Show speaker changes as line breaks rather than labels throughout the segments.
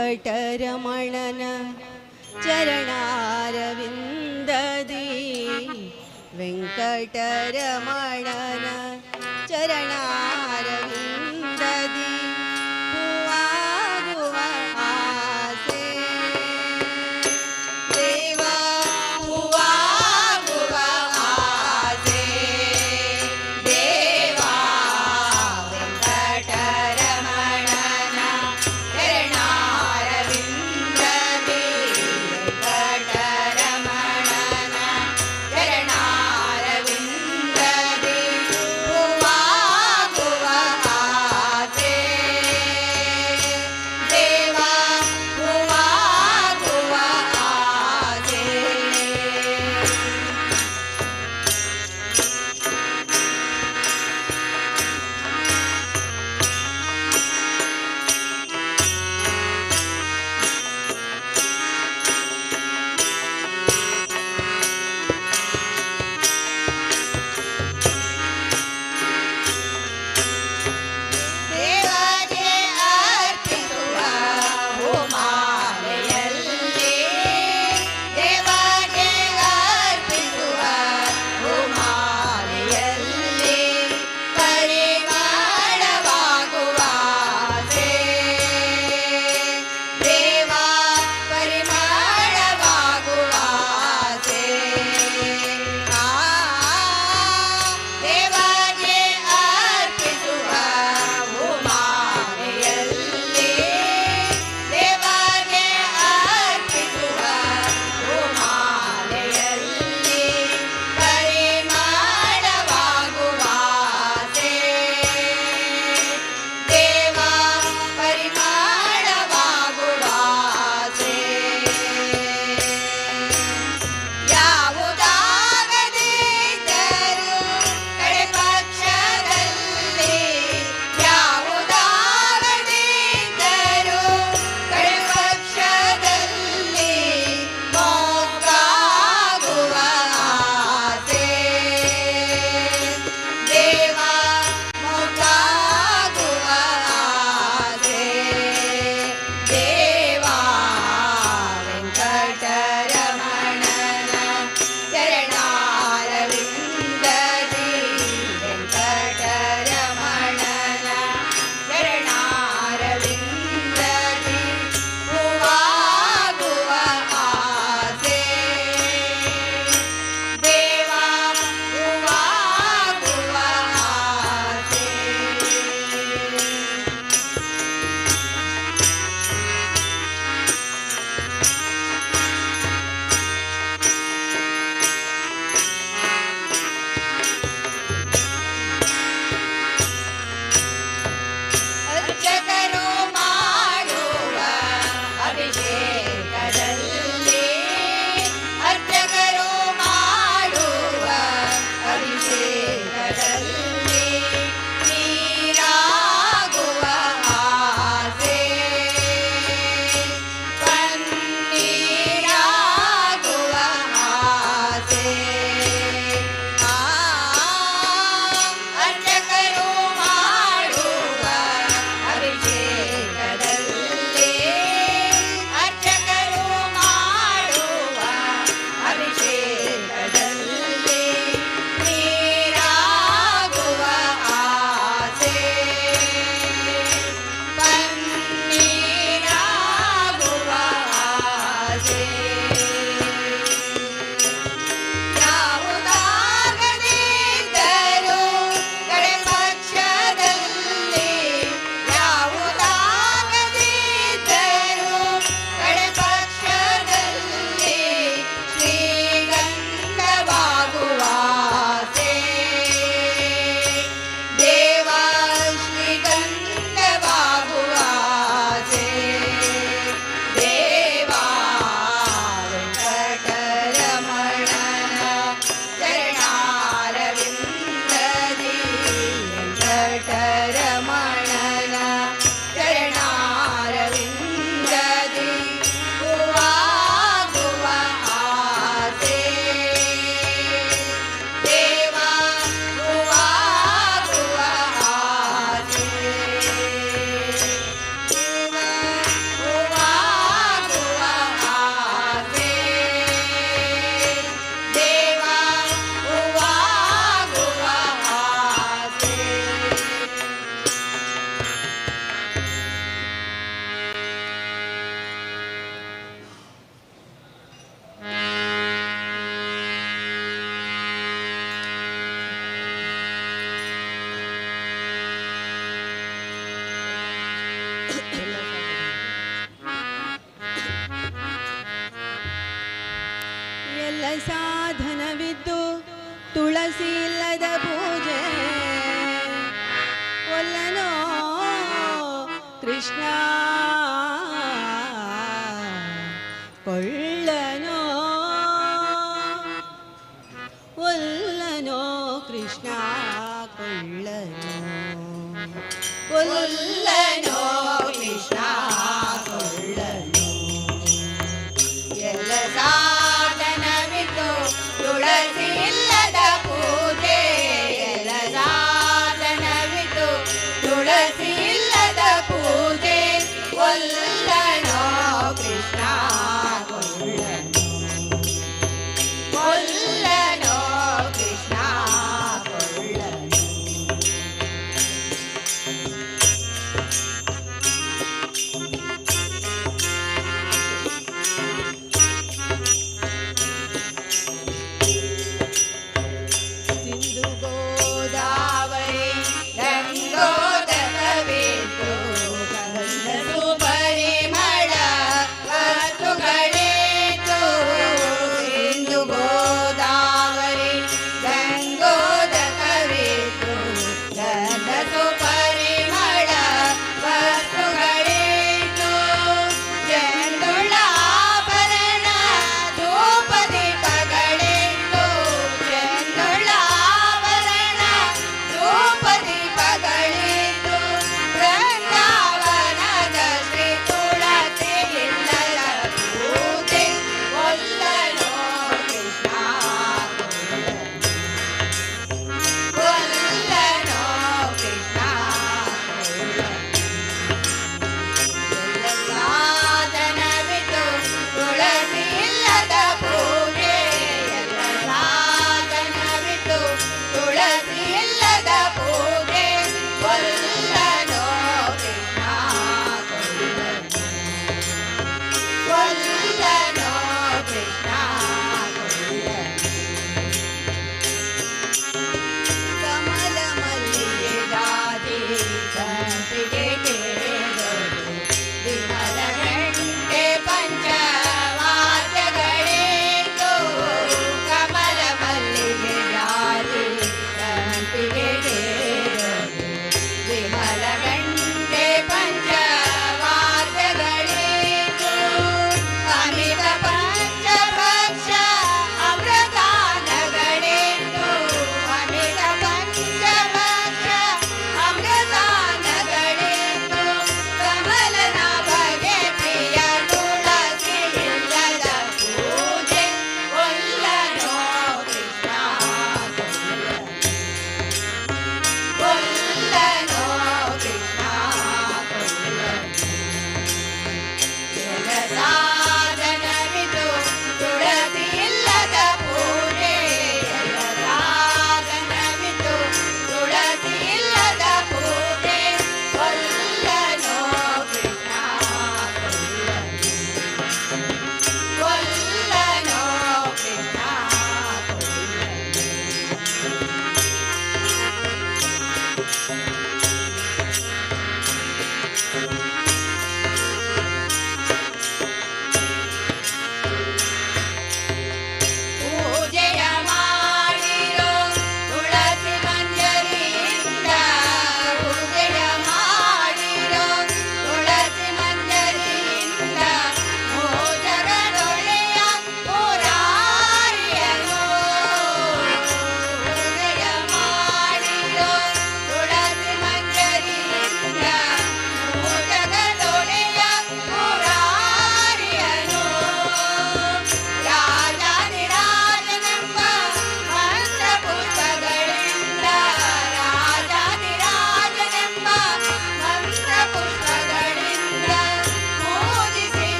ವೆಂಕಟರಮಣನ ಚರಣಾರವಿಂದದಿ ವೆಂಕಟರಮಣನ ಚರಣಾರವಿಂದದಿ ಹೂವಾಗುವ ಆಸೆ ದೇವ ಹೂವಾಗುವ ಆಸೆ ದೇವ ವೆಂಕಟರಮಣನ ಚರಣಾರವಿಂದದಿ ವೆಂಕಟರಮಣನ ಚರಣಾರವಿಂದದಿ ಎಲ್ಲ ಸಾಧನವಿದ್ದು ತುಳಸಿ ಇಲ್ಲದ ಪೂಜೆ ಒಲ್ಲನೋ ಕೃಷ್ಣ ಕೊಳ್ಳನೋ ಒಲ್ಲನೋ ಕೃಷ್ಣ ಕೊಳ್ಳನೋ ಒಲ್ಲನೋ ಕೃಷ್ಣ ಕೊಳ್ಳನೋ ಎಲ್ಲ ಸಾಧನವಿದ್ದು ತುಳಸಿ ಇಲ್ಲದ ಪೂಜೆ ಎಲ್ಲ ಸಾಧನವಿದ್ದು ತುಳಸಿ ಇಲ್ಲದ ಪೂಜೆ ಒಲ್ಲನೋ ಕೃಷ್ಣ ಕೊಳ್ಳನೋ ಒಲ್ಲನೋ ಕೃಷ್ಣ ಕೊಳ್ಳನೋ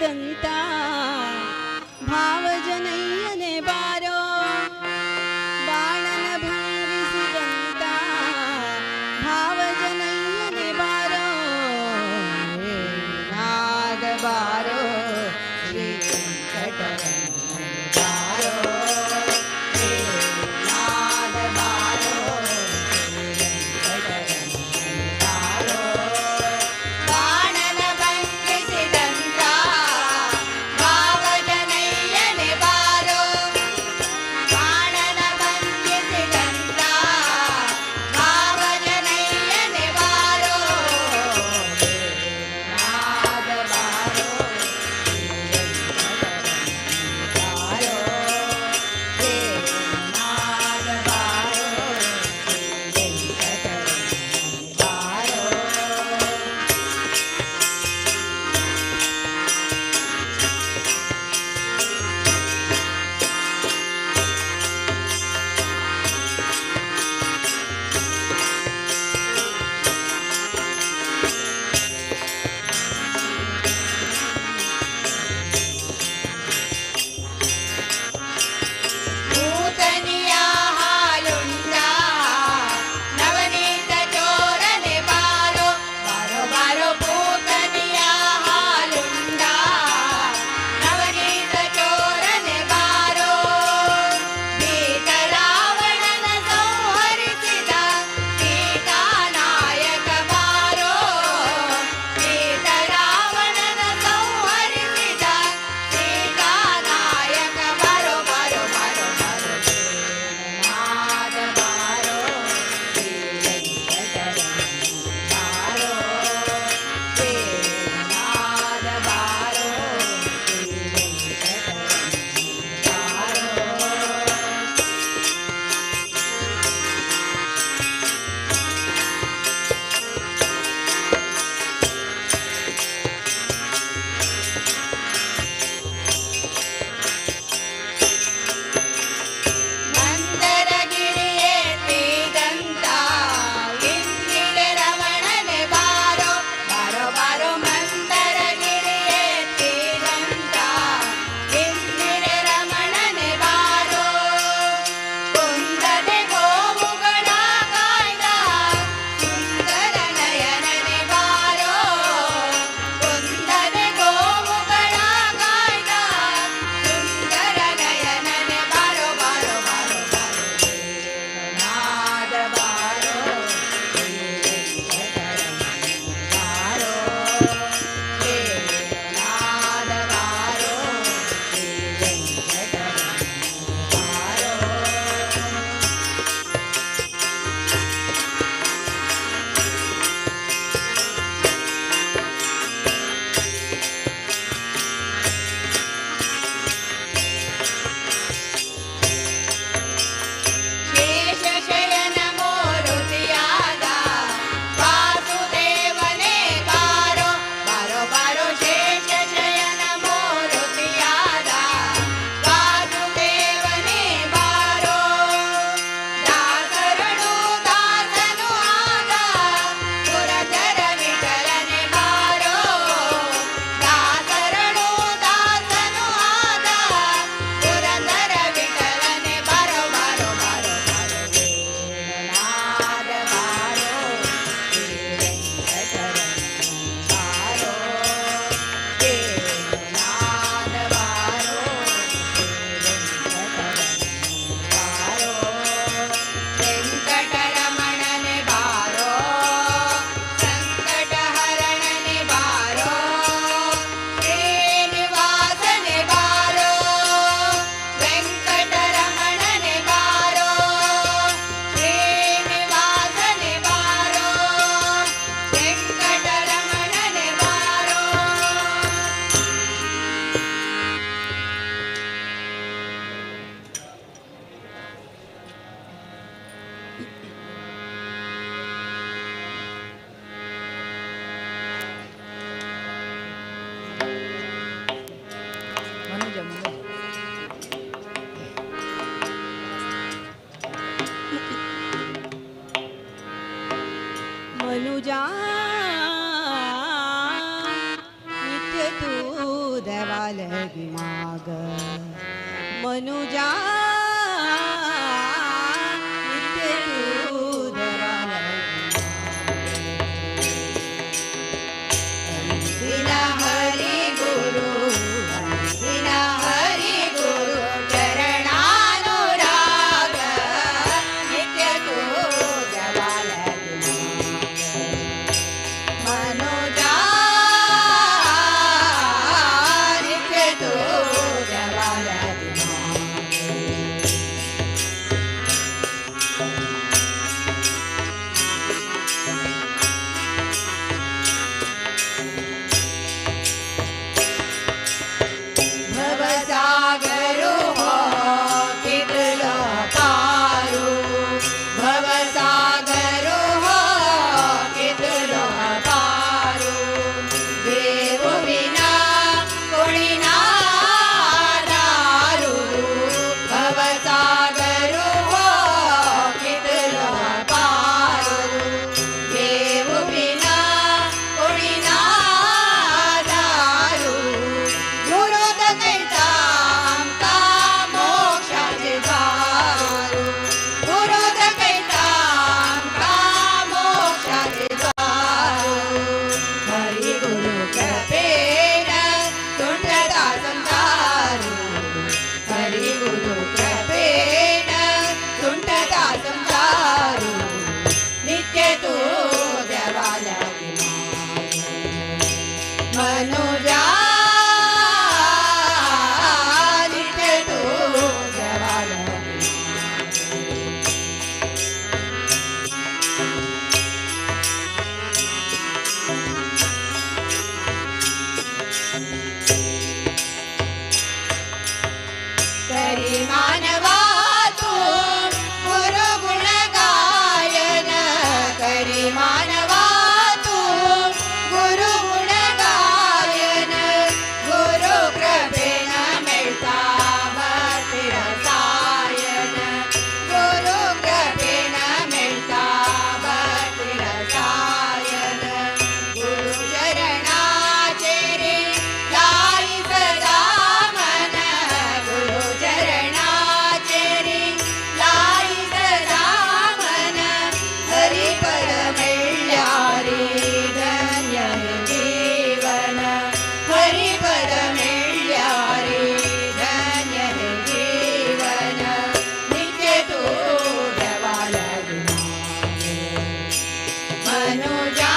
ಭಂಗಿಸಿದಂತ ಭಾವಜನಯ್ಯನೆ ಬಾರೋ ಬಾಣನ ಭಂಗಿಸಿದಂತ ಭಾವಜನಯ್ಯನೆ ಬಾರೋ ನಾದ ಬಾರೋ ಶ್ರೀ ವೆಂಕಟರಮಣ ಬಾರೋ ನಾದ ಬಾರೋ ಶ್ರೀ ವೆಂಕಟರಮಣ ಬಾರೋ
ಬಾಣನ ಬಂಧಿಸಿದಂತ ಭಾವಜನಯ್ಯನೆ ಬಾರೋ ಬಾಣನ ಬಂಧಿಸಿದಂತ ಭಾವಜನಯ್ಯನೆ ಬಾರೋ ನಾದ ಬಾರೋ
जवालगी माग मनुजा नित्य तू
दिन हरि गुरु दिन हरि गुरु चरणानुराग नित्य तू जवालगी मनुजा नित्य तू जवालगी भवसागरो हो कितलो पारू भवसागरो हो कितलो पारू देव विना कोणी ना दारू भवसागरो हो कितलो पारू देव विना कोणी ना दारू गुरु दकैता आमका मोक्षाचे द्वार गुरु दकैता आमका मोक्षाचे द्वार हरी गुरु कृपेन तुंडता संसार हरी गुरु कृपेन तुंडता संसार नित्य तू देवालगी मनुजा नित्य तू देवालगी करी मानवा तू गुरु गुण गायन करी मानवा तू गुरु गुण गायन गुरु कृपेन मिळता भक्ती रसायन गुरु कृपेन मिळता भक्ती रसायन गुरु चरणाचे रे लाई सदा मन गुरु चरणाचे रे लाई सदा मन हरी पद मिळ्या रे धन्य हे जीवन हरी पद मिळ्या रे धन्य हे जीवन नित्य तू देवालगी मनुजा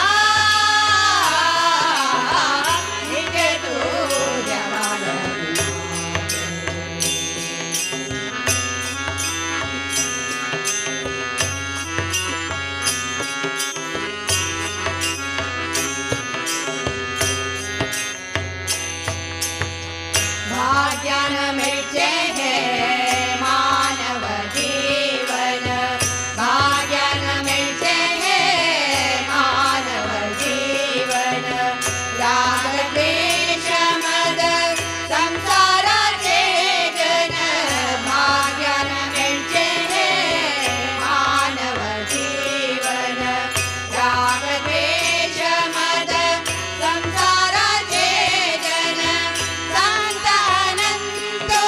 नित्य तू देवालगी भाग्यान मिळचे हे मानव जीवन भाग्यान मिळचे हे मानव जीवन राग द्वेष मद संसाराचे जन भाग्यान मिळचे हे मानव जीवन राग द्वेष मद संसाराचे जन संत अनंतो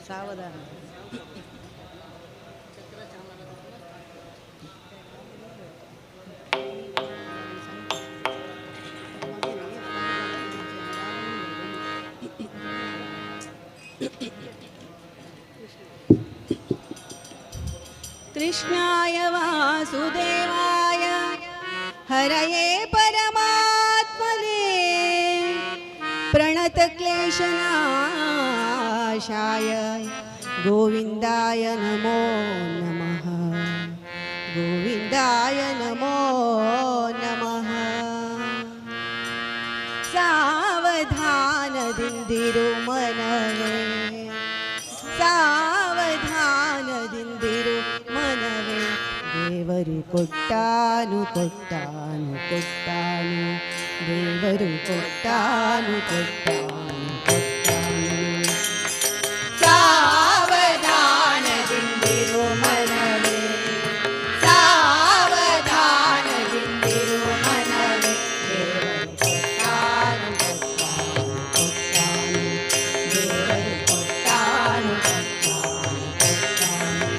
ಸಾವಧಾನ. कृष्णाय वासुदेवाय हरये परमात्मने प्रणतक्लेशनाशाय गोविन्दाय नमो नमः. गोविन्दाय नमो नमः. ಸಾವಧಾನದಿಂದಿರು ಮನವೇ, ಸಾವಧಾನದಿಂದಿರು ಮನವೇ, ದೇವರು ಕೊಟ್ಟಾನು ಕೊಟ್ಟಾನು ಕೊಟ್ಟಾನು, ದೇವರು ಕೊಟ್ಟಾನು ಕೊಟ್ಟಾನು ಕೊಟ್ಟಾನು.
ಸಾವಧಾನದಿಂದಿರು ಮನವೇ, ಸಾವಧಾನದಿಂದಿರು ಮನವೇ, ದೇವರು ಕೊಟ್ಟಾನು ಕೊಟ್ಟಾನು ಕೊಟ್ಟಾನು, ದೇವರು ಕೊಟ್ಟಾನು ಕೊಟ್ಟಾನು ಕೊಟ್ಟಾನು.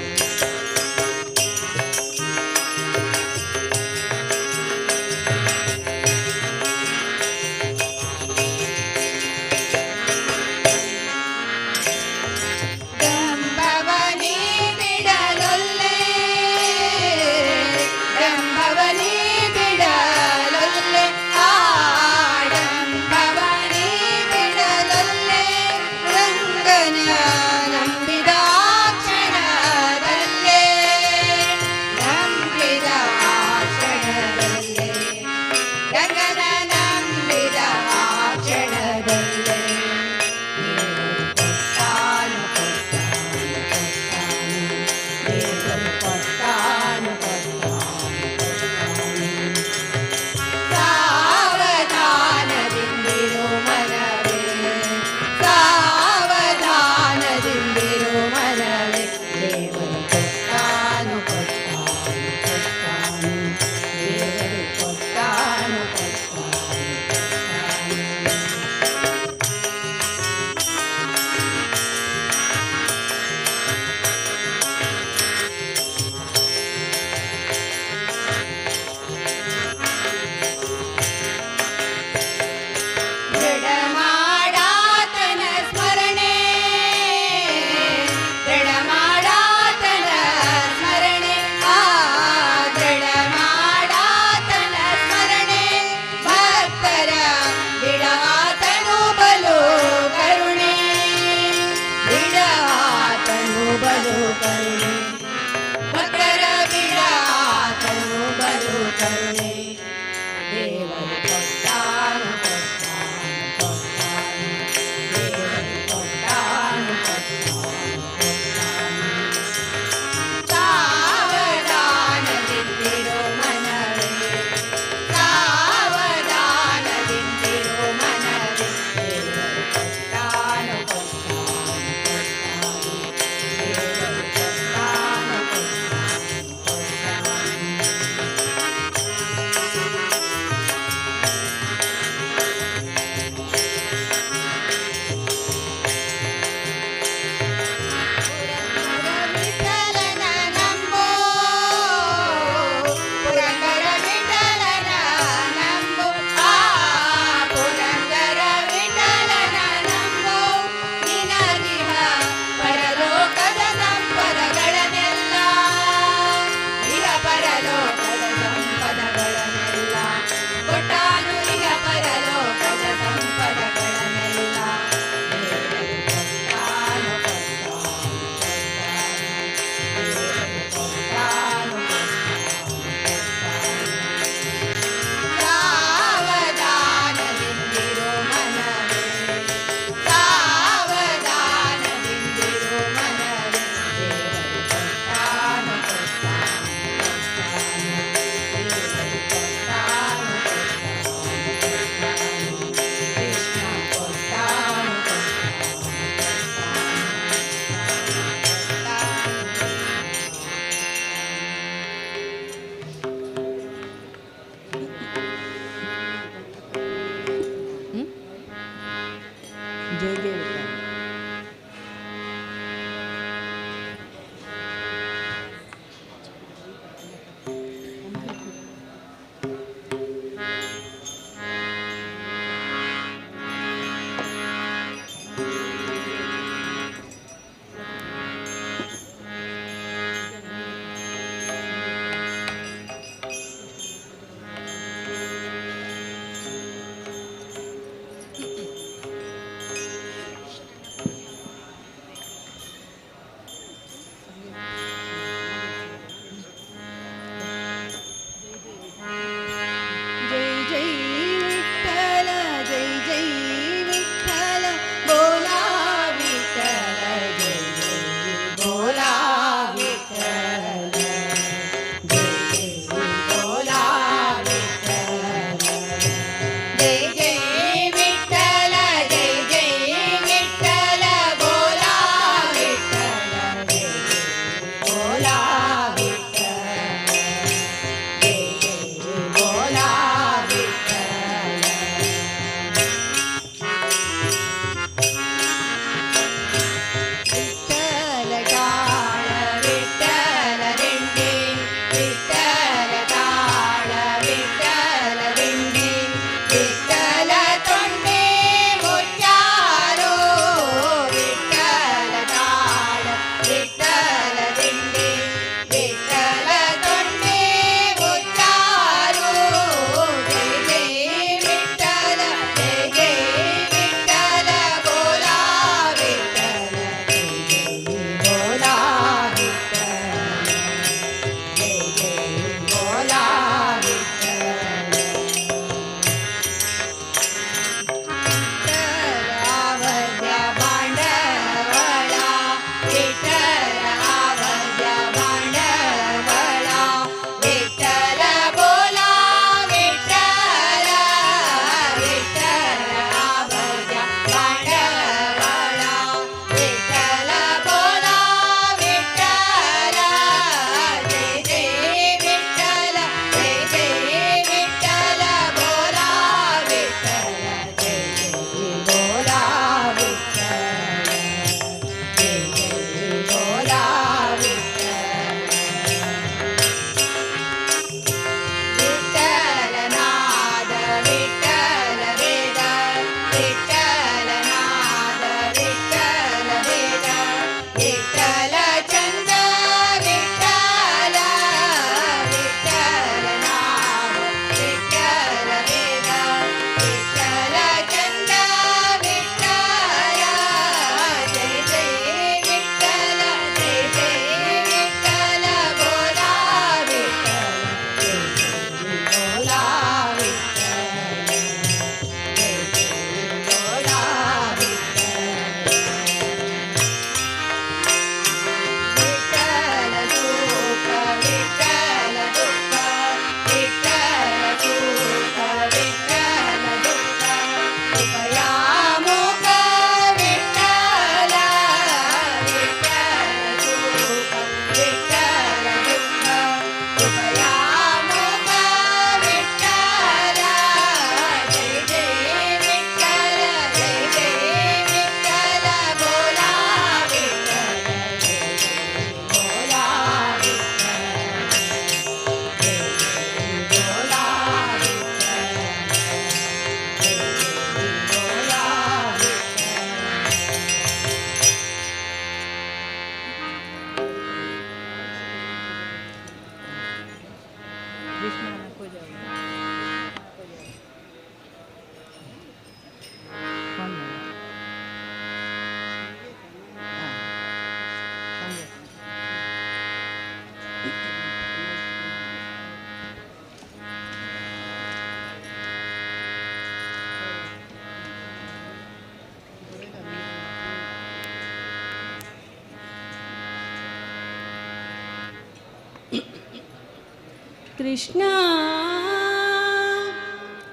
कृष्णा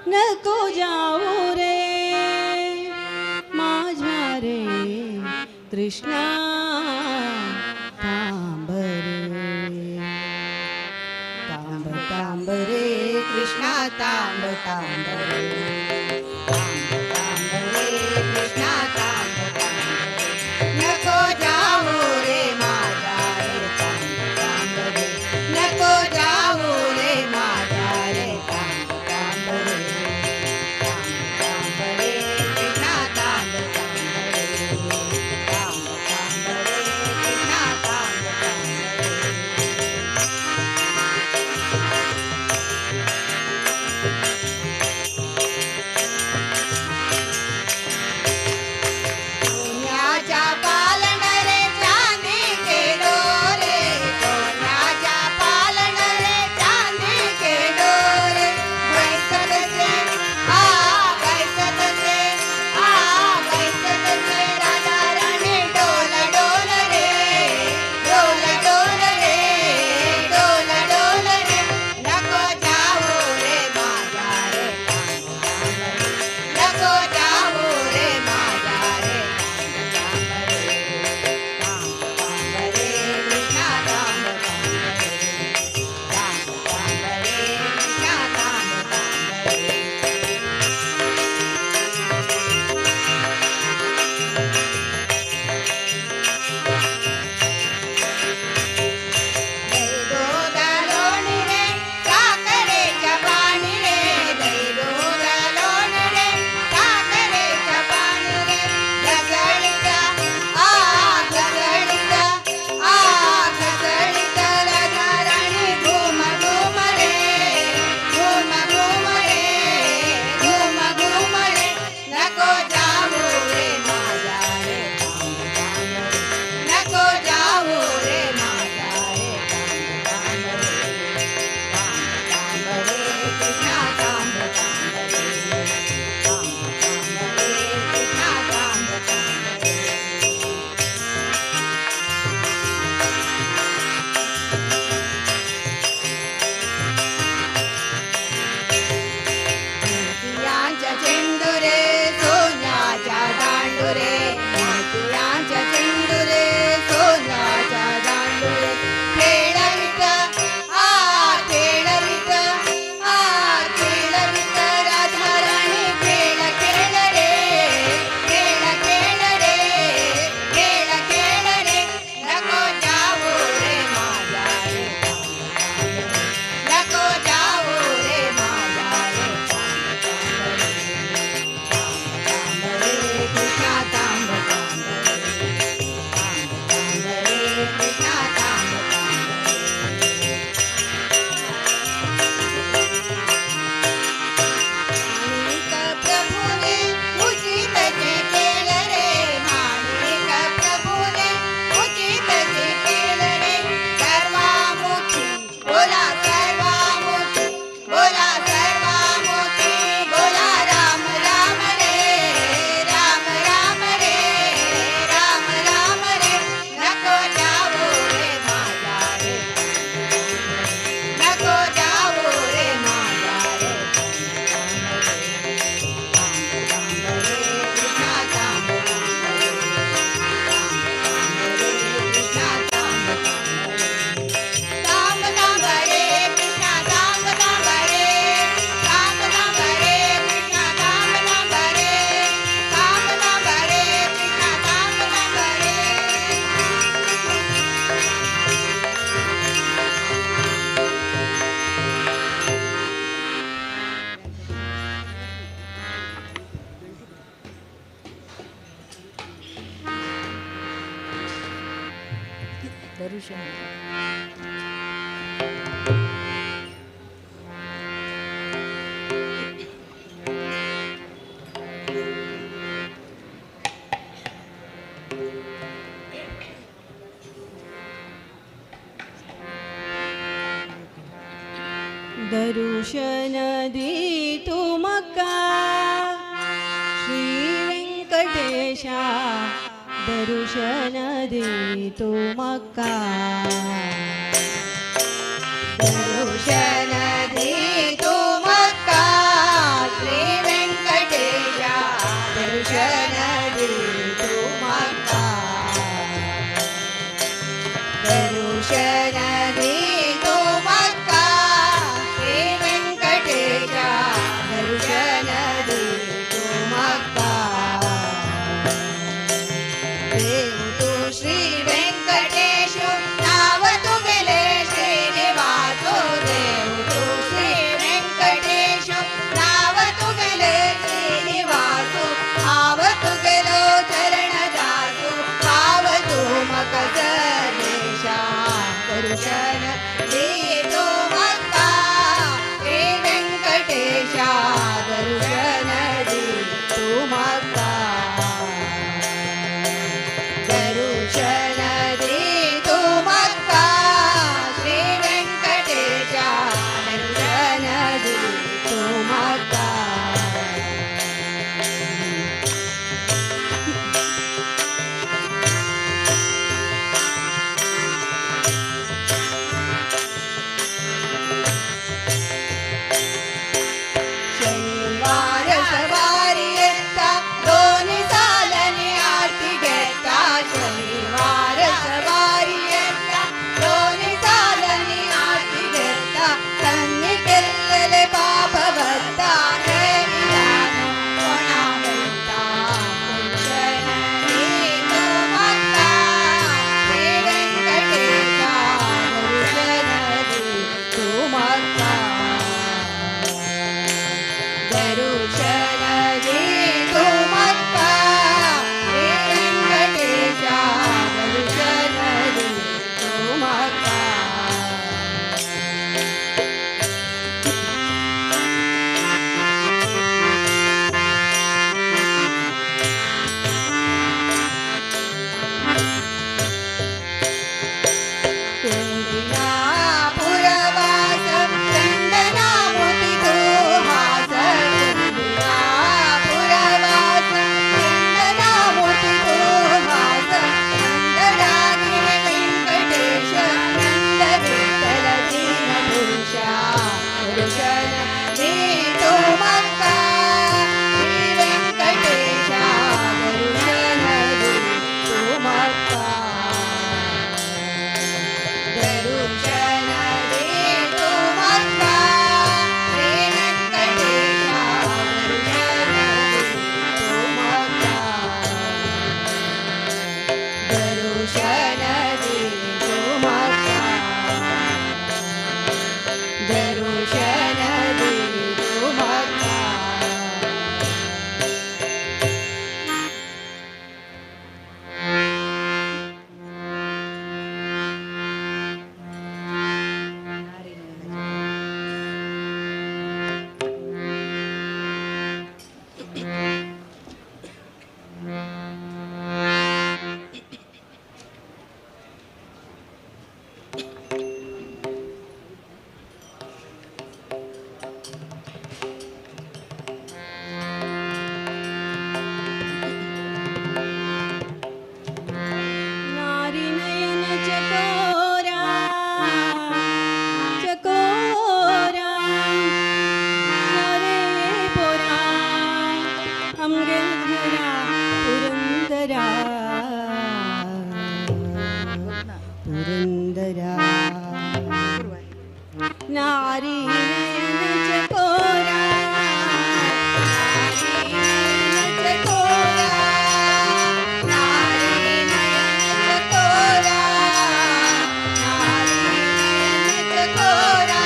नको जाऊ रे माझ्या रे कृष्णा थांब रे थांब थांब रे कृष्णा थांब थांब रे थांब थांब रे कृष्णा थांब थांब रे नको जाऊ रे माझ्या रे थांब थांब रे नको जाऊ रे माझ्या रे थांब थांब रे थांब थांब रे कृष्णा थांब थांब रे थांब थांब रे कृष्णा थांब थांब रे सोन्याच्या पालन रे चांदी के डोरे सोन्याच्या पालन रे चांदी के डोरे बैसत से बैसत से बैसत से राधा रानी डोल डोल रे डोल डोल रे डोल डोल रे नको जाऊ रे माझ्या रे नको जाऊ रे माझ्या रे मोतियांच्या चेंडू रे सोन्याच्या दांडू रे मोतियांच्या चेंडू रे सोन्याच्या दांडू रे खेळवित खेळवित खेळवित राधा राणी खेळ खेळ रे खेळ खेळ रे खेळ खेळ रे नको जाऊ रे माझ्या रे नको जाऊ रे माझ्या रे कृष्णा थांब थांब रे कृष्णा थांब थांब माणिक प्रभूने उचित जे केलं रे माणिक प्रभूने उचित जे केलं रे सर्वामुखी बोला सर्वामुखी बोला सर्वामुखी बोला राम राम रे राम राम रे राम राम रे नको जाऊ रे माझ्या रे नको जाऊ रे माझ्या रे थांब थांब रे कृष्णा थांब थांब रे कृष्णा थांब थांब रे थांब थांब रे कृष्णा थांब थांब रे थांब थांब रे कृष्णा थांब थांब रे थांब थांब रे कृष्णा थांब थांब रे दर्शन दी तुमका श्री वेंकटेशा दर्शन दे तुमका दर्शन दर्शनदी तुमका दर्शनदी तुमका श्री वेंकटेशा दर्शनदी तुमका देव तू श्री वेंकटेश नाव तुगले श्रीनिवासो देव तू श्री वेंकटेश नाव तुगले श्रीनिवासो आव तुगलो चरण दासो पाव तुमक सर्वेशा दर्शन दे तुमका श्री वेंकटेशा दर्शन दे तुमका दर्शन दे तुमका श्री वेंकटेशा दर्शन दे तुमका शनिवार सवारी येता दोन्ही सालनी आरती घेता शनिवार सवारी येता दोन्ही सालनी आरती घेता त्यांनी केलेले पाप भरता हे विधान कोणा म्हणता दर्शन दे तुमका श्री वेंकटेशा दर्शन दे तुमका दर्शन दे तुमका श्री वेंकटेशा दर्शन दे तुमका चंदना पुरवास चंदना मोती तो हास चंदना पुरवास चंदना मोती तो हास नंदरानी वेंकटेश नंद विठ्ठल दीनपुरुषा दर्शन दे तुमका श्री वेंकटेशा दर्शन दे तुमका दर्शन दे तुमका श्री वेंकटेशा दर्शन दे तुमका दर्शन दे तुमका दर्शन दे तुमका नारी नयन चकोरा चकोरा अरे पोरा हमगेल घरा पुरंदरा पुरंदरा नारी नयन चकोरा नारी नयन चकोरा नारी नयन चकोरा नारी नयन चकोरा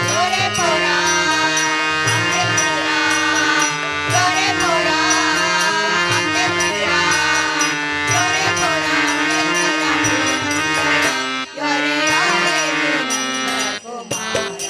गोरे पोरा अंगे पोरा गोरे पोरा अंगे पोरा गोरे पोरा अंगे पोरा गोरे आले नंद कुमार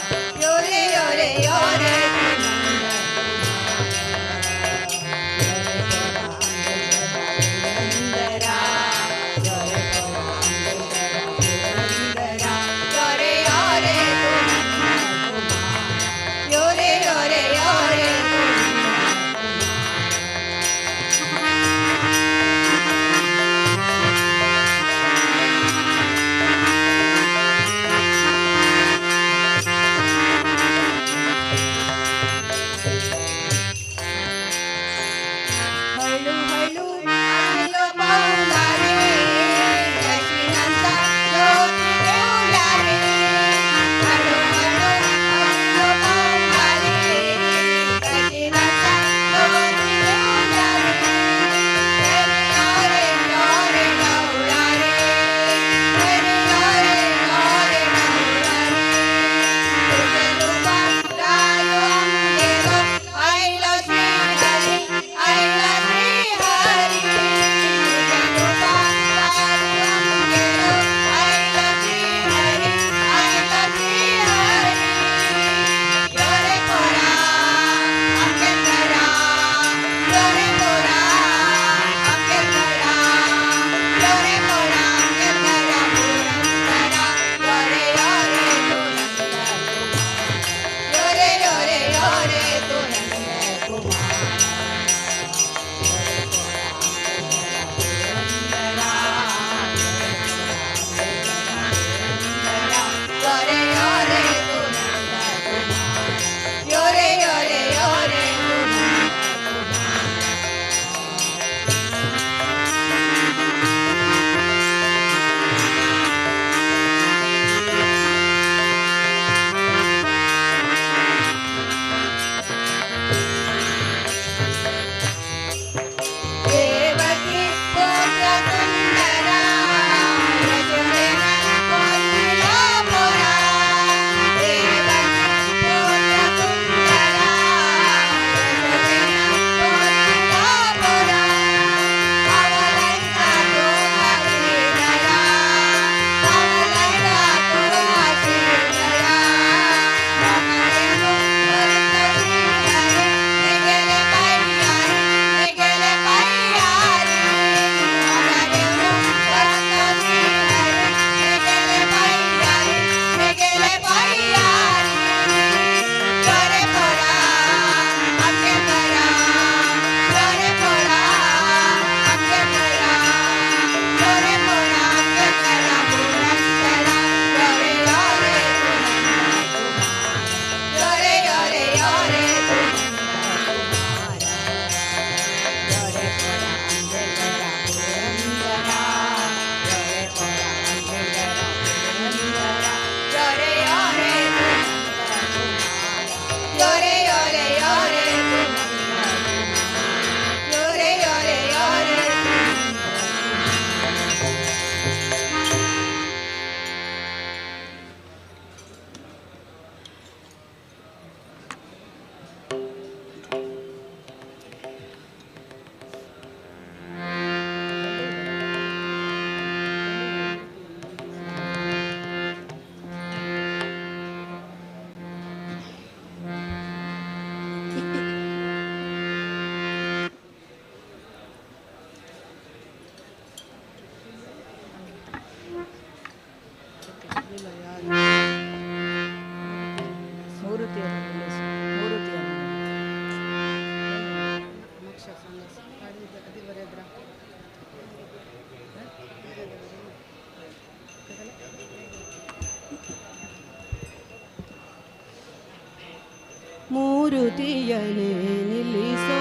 ಮೂರುತಿಯನೇ ನಿಲ್ಲಿಸೋ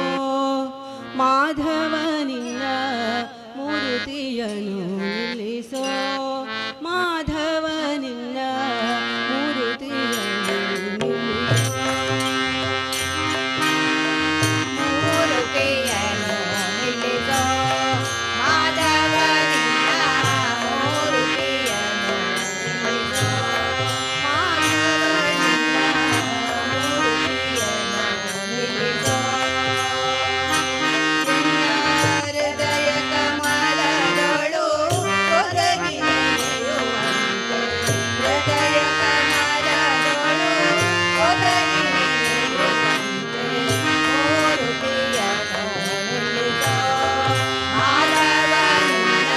ಮಾಧವ ನಿನ್ನ ಮೂರುತಿಯನು ನಿಲ್ಲಿಸೋ ಮಾಧವ ನಿನ್ನ ಮೂರುತಿಯನು ನಿಲ್ಲಿಸೋ
ಮೂರುತಿಯನ್ನು ನಿಲ್ಲಿಸೋ ಮಾಧವ ನಿನ್ನ ಮೂರುತಿಯನ್ನು ನಿಲ್ಲಿಸೋ ಮಾಧವ ನಿನ್ನ ಮೂರುತಿಯನ್ನು ನಿಲ್ಲಿಸೋ ಹೃದಯ ಕಮಲದೊಳು ಒದಗಿ ನಿಲ್ಲುವಂತೆ ಹೃದಯ ಕಮಲದೊಳು ಒದಗಿ ನಿಲ್ಲುವಂತೆ ಮೂರುತಿಯನ್ನು ನಿಲ್ಲಿಸೋ ಮಾಧವ ನಿನ್ನ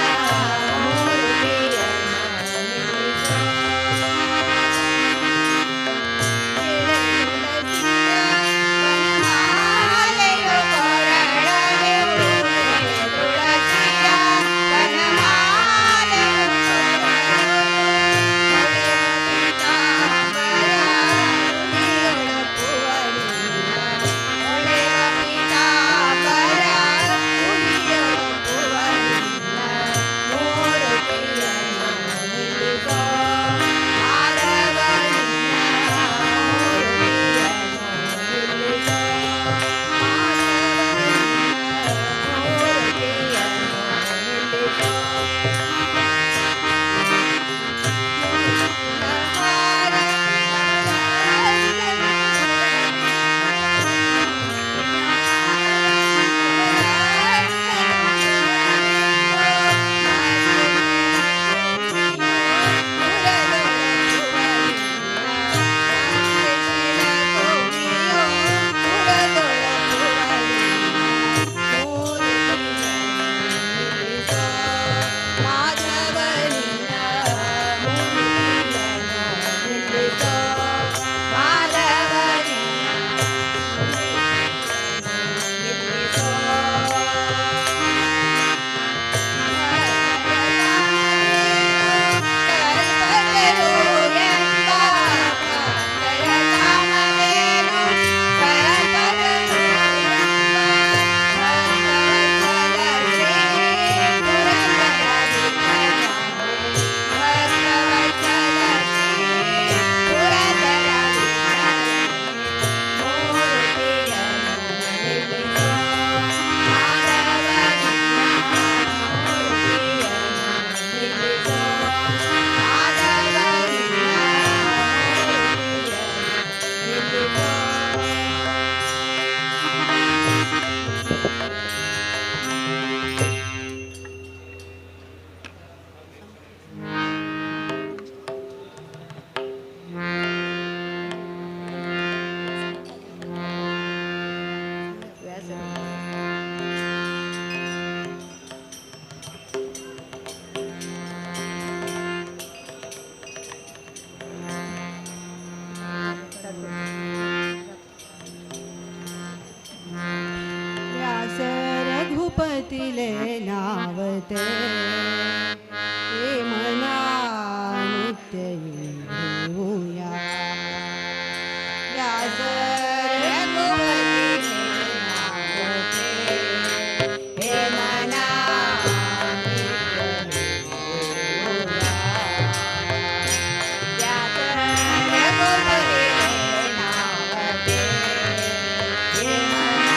ಮೂರುತಿಯನ್ನು ನಿಲ್ಲಿಸೋ ವನಮಾಲೆಯು ಕೊರಳಗೆ ಹೂವೆ ತುಳಸಿಯ ವನಮಾಲೆಯು ಹೊಳೆವ ಪೀತಾಂಬರ ಉಡಿಯೊಳಪುವ ನಿನ್ನ ಮೂರುತಿಯನ್ನು ನಿಲ್ಲಿಸೋ ಮಾಧವ ನಿನ್ನ ಮೂರುತಿಯನ್ನು ನಿಲ್ಲಿಸೋ ಮಾಧವ
व्यास रघुपति ले नावते हे मना नित्य घेऊया
व्यास रघुपती नावते हे मना नित्य घेऊया व्यास रघुपती नावते हे मना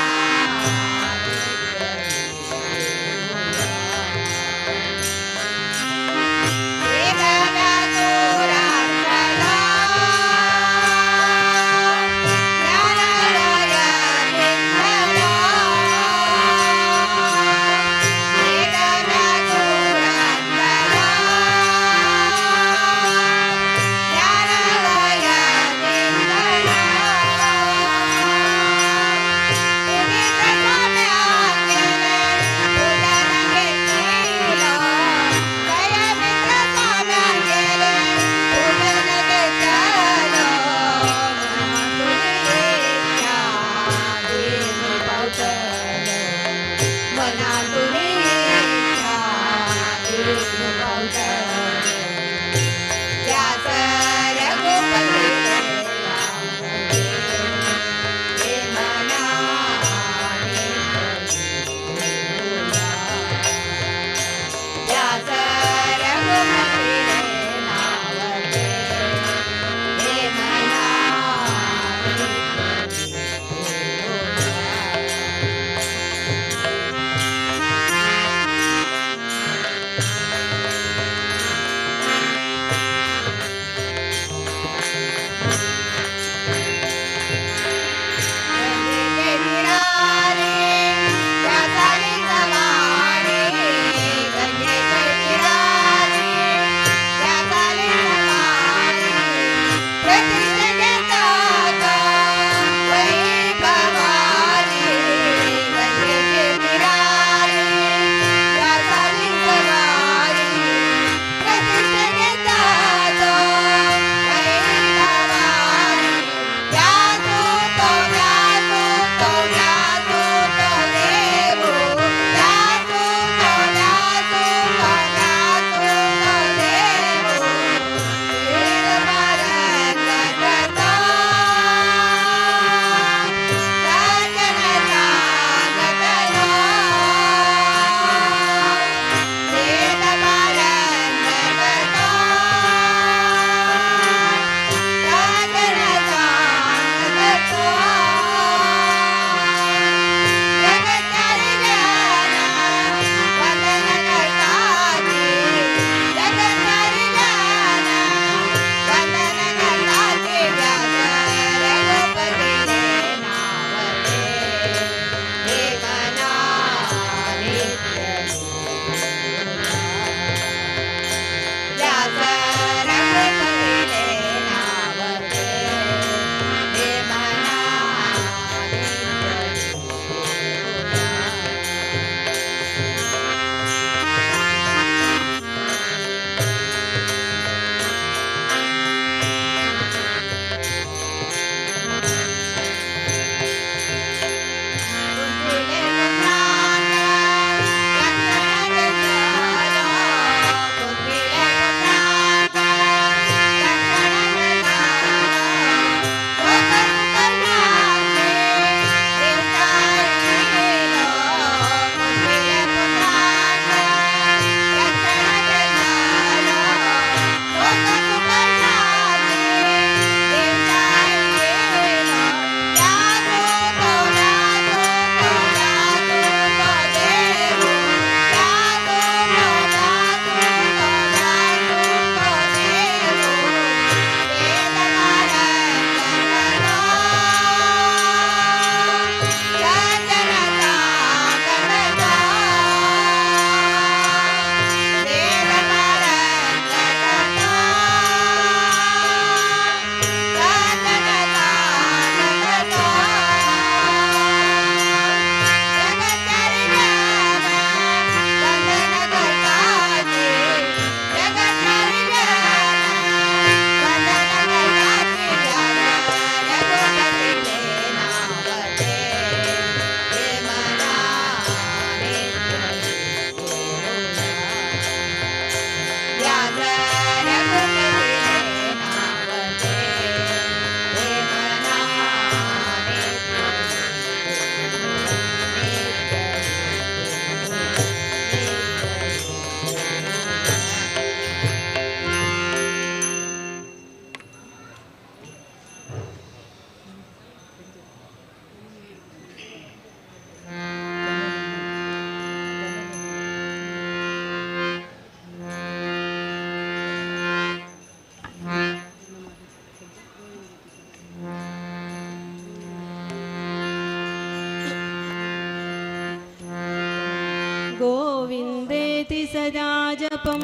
सदा जपं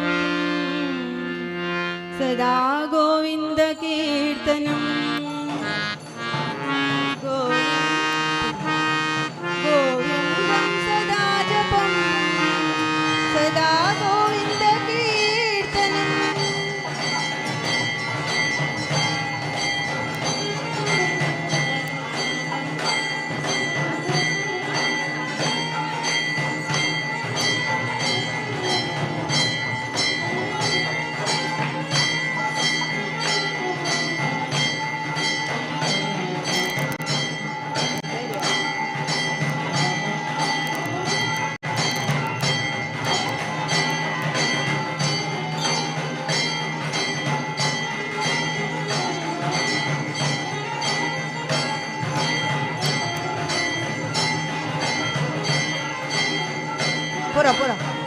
सदा गोविन्दकीर्तनं गोविन्दं सदा जपं सदा गोविन्दकीर्तनं पूरा पूरा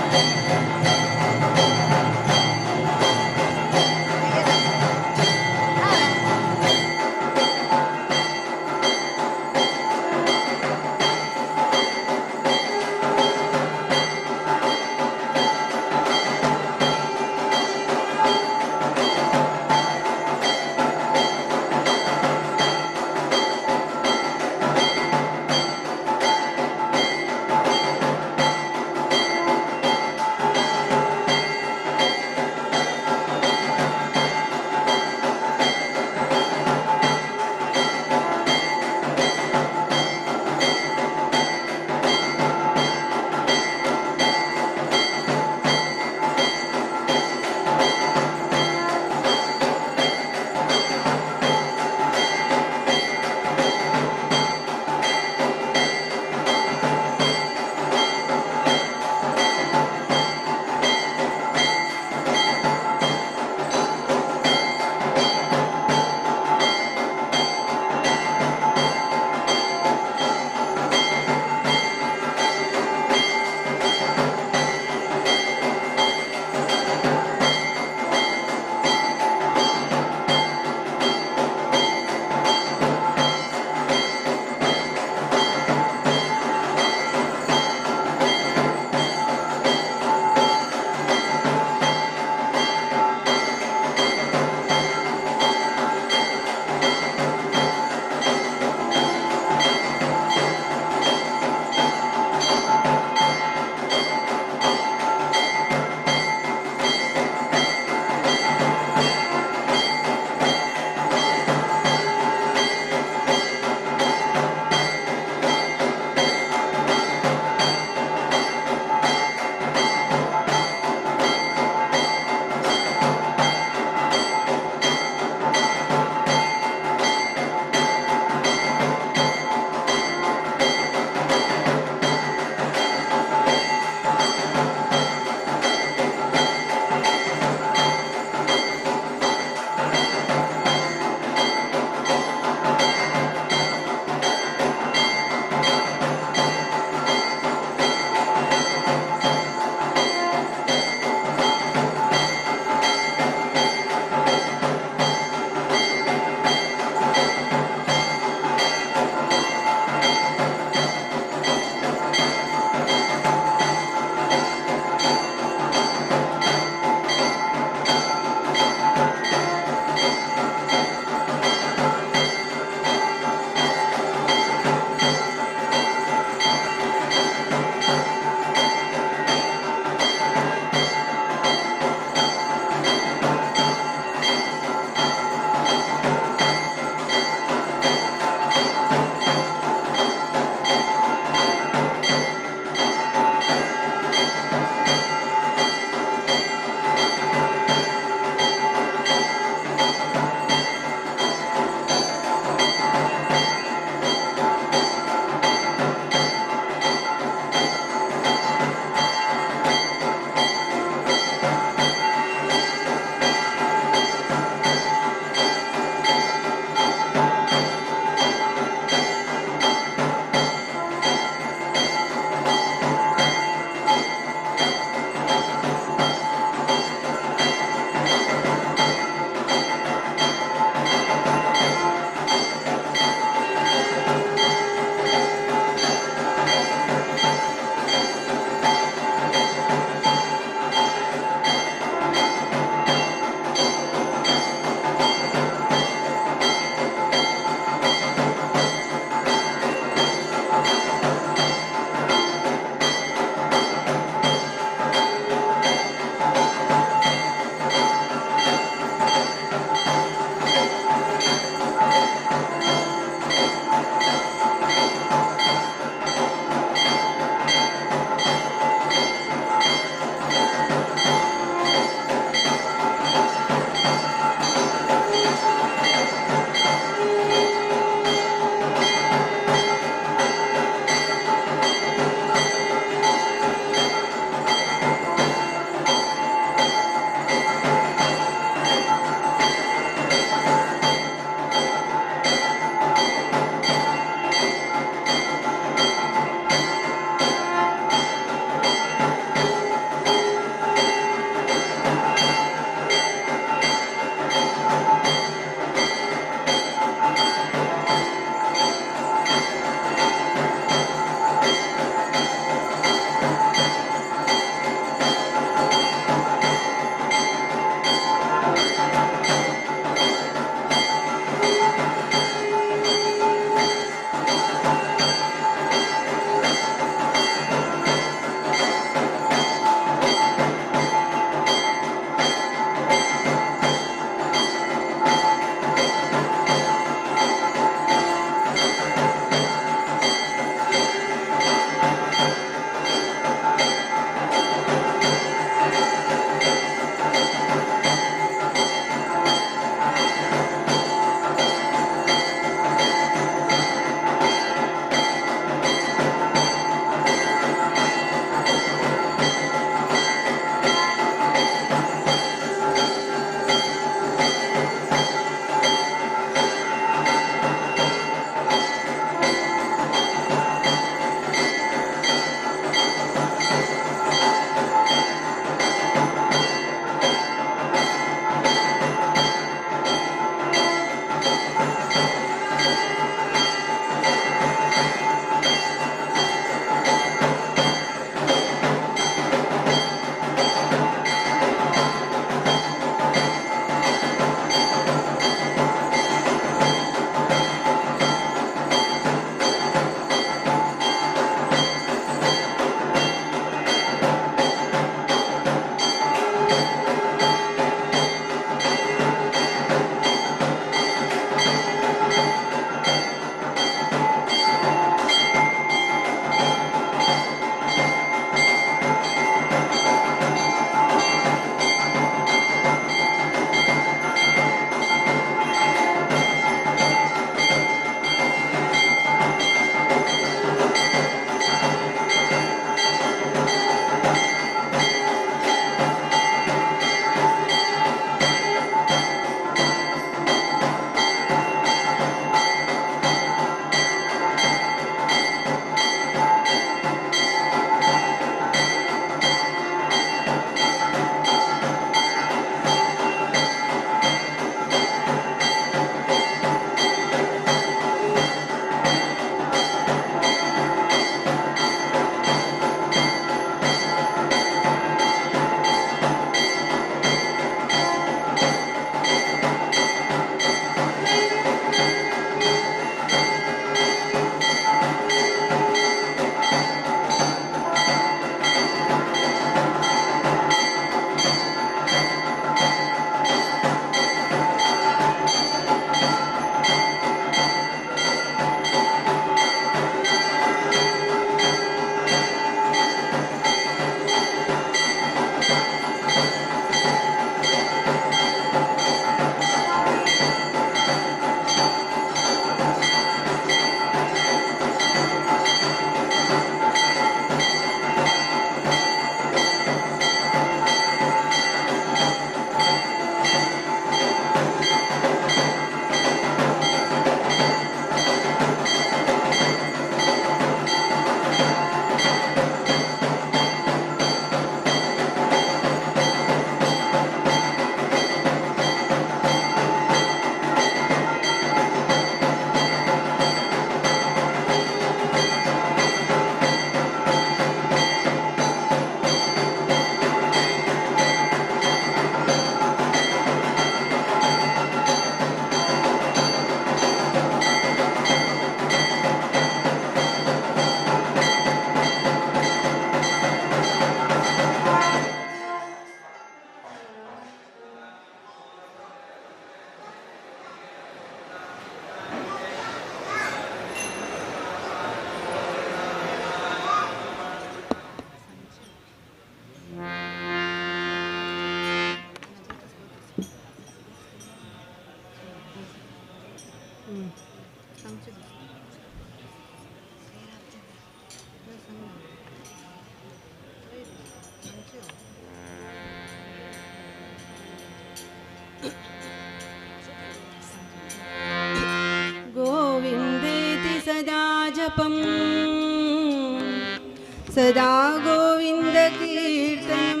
सदा गोविन्दकीर्तनं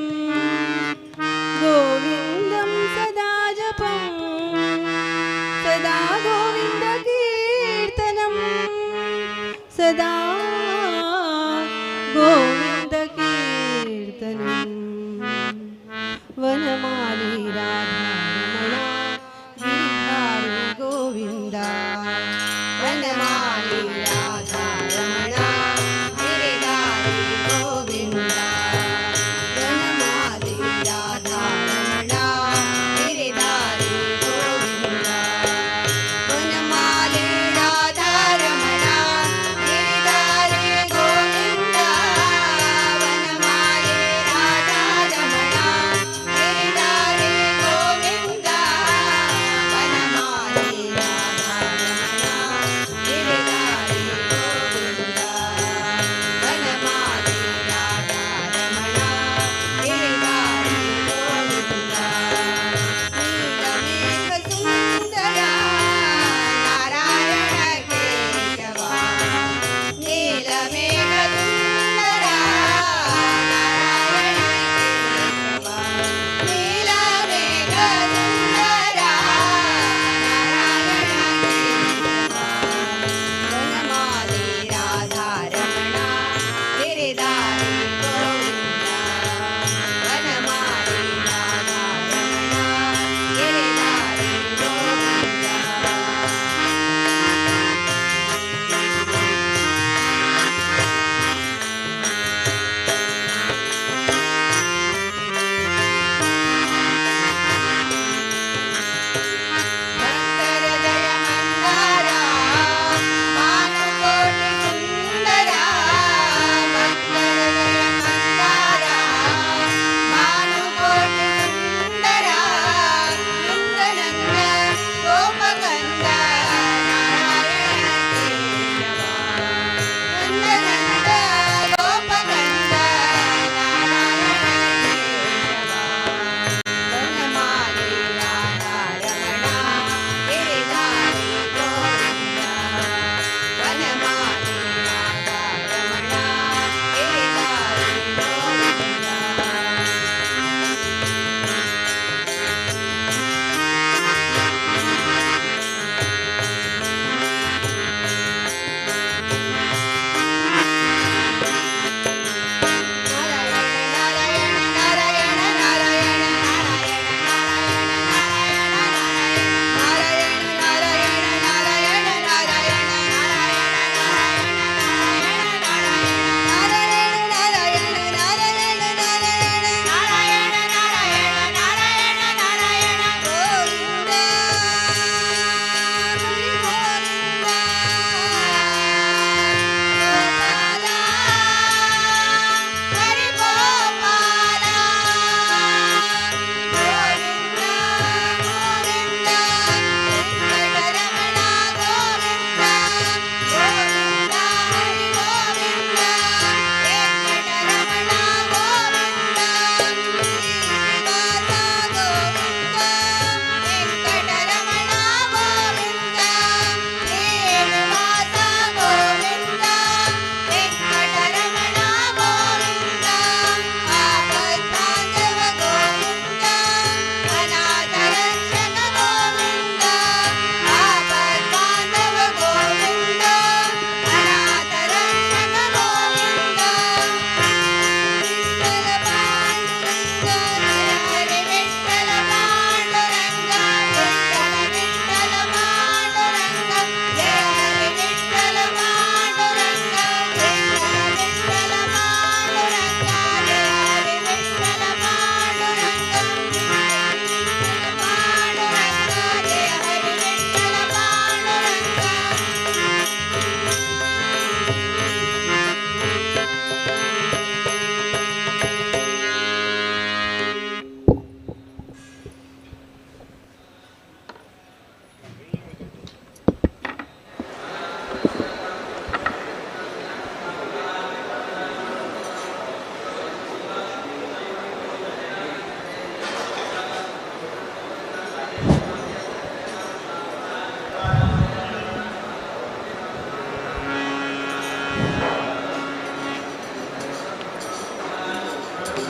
गोविन्दं सदा जपं सदा गोविन्दकीर्तनं सदा गोविन्दकीर्तनं वनमाली राधारमणा गिरिधारी गोविन्दा
वनमाली राधारमणा गिरिधारी गोविन्दा वनमाली राधारमणा गिरिधारी गोविन्दा वनमाली राधारमणा गिरिधारी गोविन्दा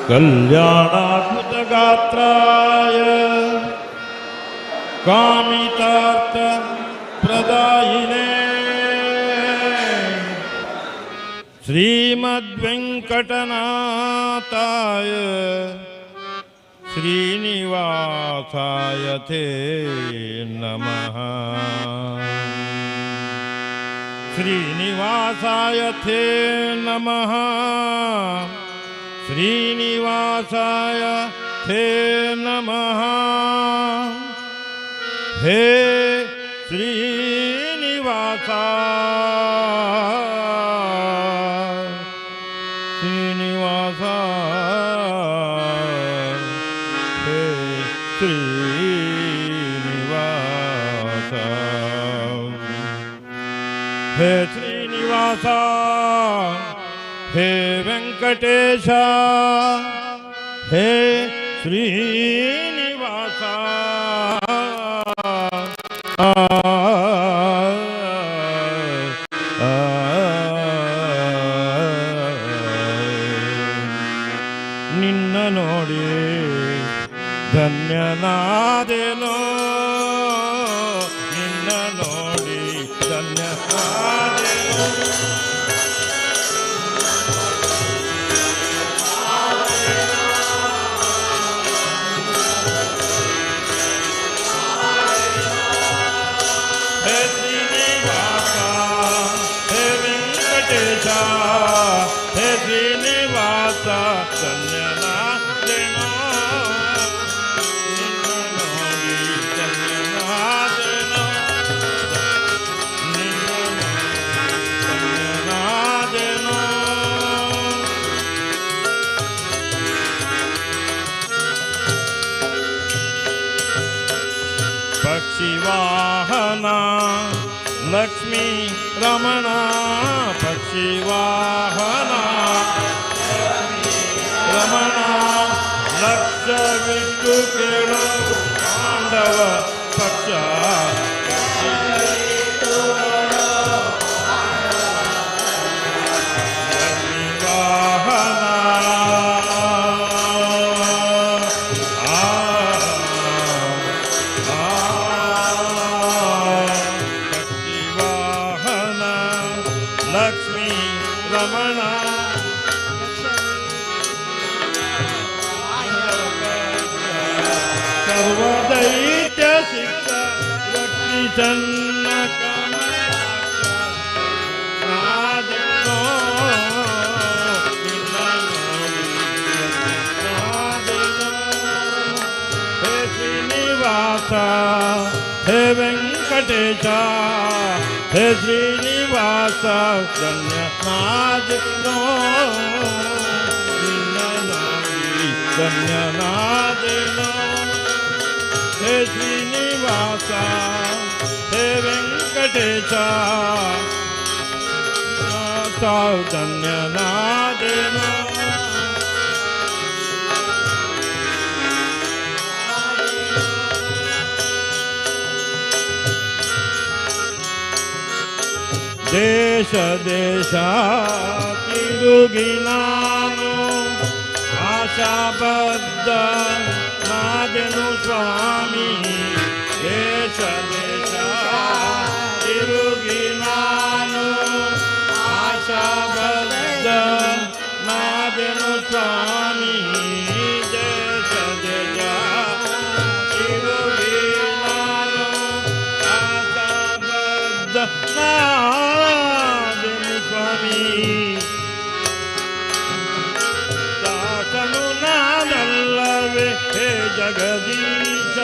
कल्याणाद्भुतगात्राय कामितार्थप्रदायिने श्रीमद्वेङ्कटनाथाय श्रीनिवासाय ते नमः। श्रीनिवासाय ते नमः। श्रीनिवासाय ते नमः। हे श्रीनिवासा श्रीनिवासा हे श्रीनिवासा हे श्रीनिवासा हे वेंकटेश हे श्रीनिवासा ನಿನ್ನ ನೋಡಿ ಧನ್ಯನಾದೆನೋ ನಿನ್ನ ನೋಡಿ ಧನ್ಯನಾದೆನೋ ಹೇ ಶ್ರೀನಿವಾಸ ಹೇ ವೆಂಕಟೇಶ ಹೇ ಶ್ರೀನಿವಾಸ ಧನ್ಯನಾದೆನೋ ನಿನ್ನ ನೋಡಿ ಧನ್ಯನಾದೆನೋ ನಿನ್ನ ನೋಡಿ ಧನ್ಯನಾದೆನೋ ಪಕ್ಷಿವಾಹನ ಲಕ್ಷ್ಮೀ ರಮಣ ಪಕ್ಷಿವಾಹನ ರಮಣ ಲಕ್ಷವಿಟ್ಟು ಕೇಳು ಪಾಂಡವ ಪಕ್ಷ ಲಕ್ಷ್ಮೀವಾಹನ ಭಕ್ತಿವಾಹನ ಲಕ್ಷ್ಮೀ ರಮಣ ಸರ್ವದೈತ್ಯ ಸಿಕ್ತ ರಕ್ಷಿ ಚನ್ನ ಕಮಲಾದನೋ ನಿನ್ನ ನೋಡಿ ಧನ್ಯನಾದೆನೋ. ಹೇ ಶ್ರೀನಿವಾಸ ಹೇ ವೆಂಕಟೇಶ ಹೇ ಶ್ರೀನಿವಾಸ ಧನ್ಯನಾದೆನೋ ನಿನ್ನ ನೋಡಿ ಧನ್ಯನಾದೆನೋ. ಹೇ ಶ್ರೀನಿವಾಸ ಹೇ ವೆಂಕಟೇಶ ಧನ್ಯನಾದೆನೋ. ದೇಶ ದೇಶ ತಿರುಗಿ ನಾನು ಆಶಾಬದ್ಧ ನಾದೆನು ಸ್ವಾಮಿ. ದೇಶ ದೇಶ ತಿರುಗಿ ನಾನು ಆಶಾಬದ್ಧ ನಾದೆನು ಸ್ವಾಮಿ. ದೇಶ ದೇಶ ತಿರುಗಿ ನಾನು ಆಶಾಬದ್ಧ ನಾದೆನು ಸ್ವಾಮಿ. ದಾಸನು ನಾನಲ್ಲವೇ ಹೇ ಜಗದೀಶ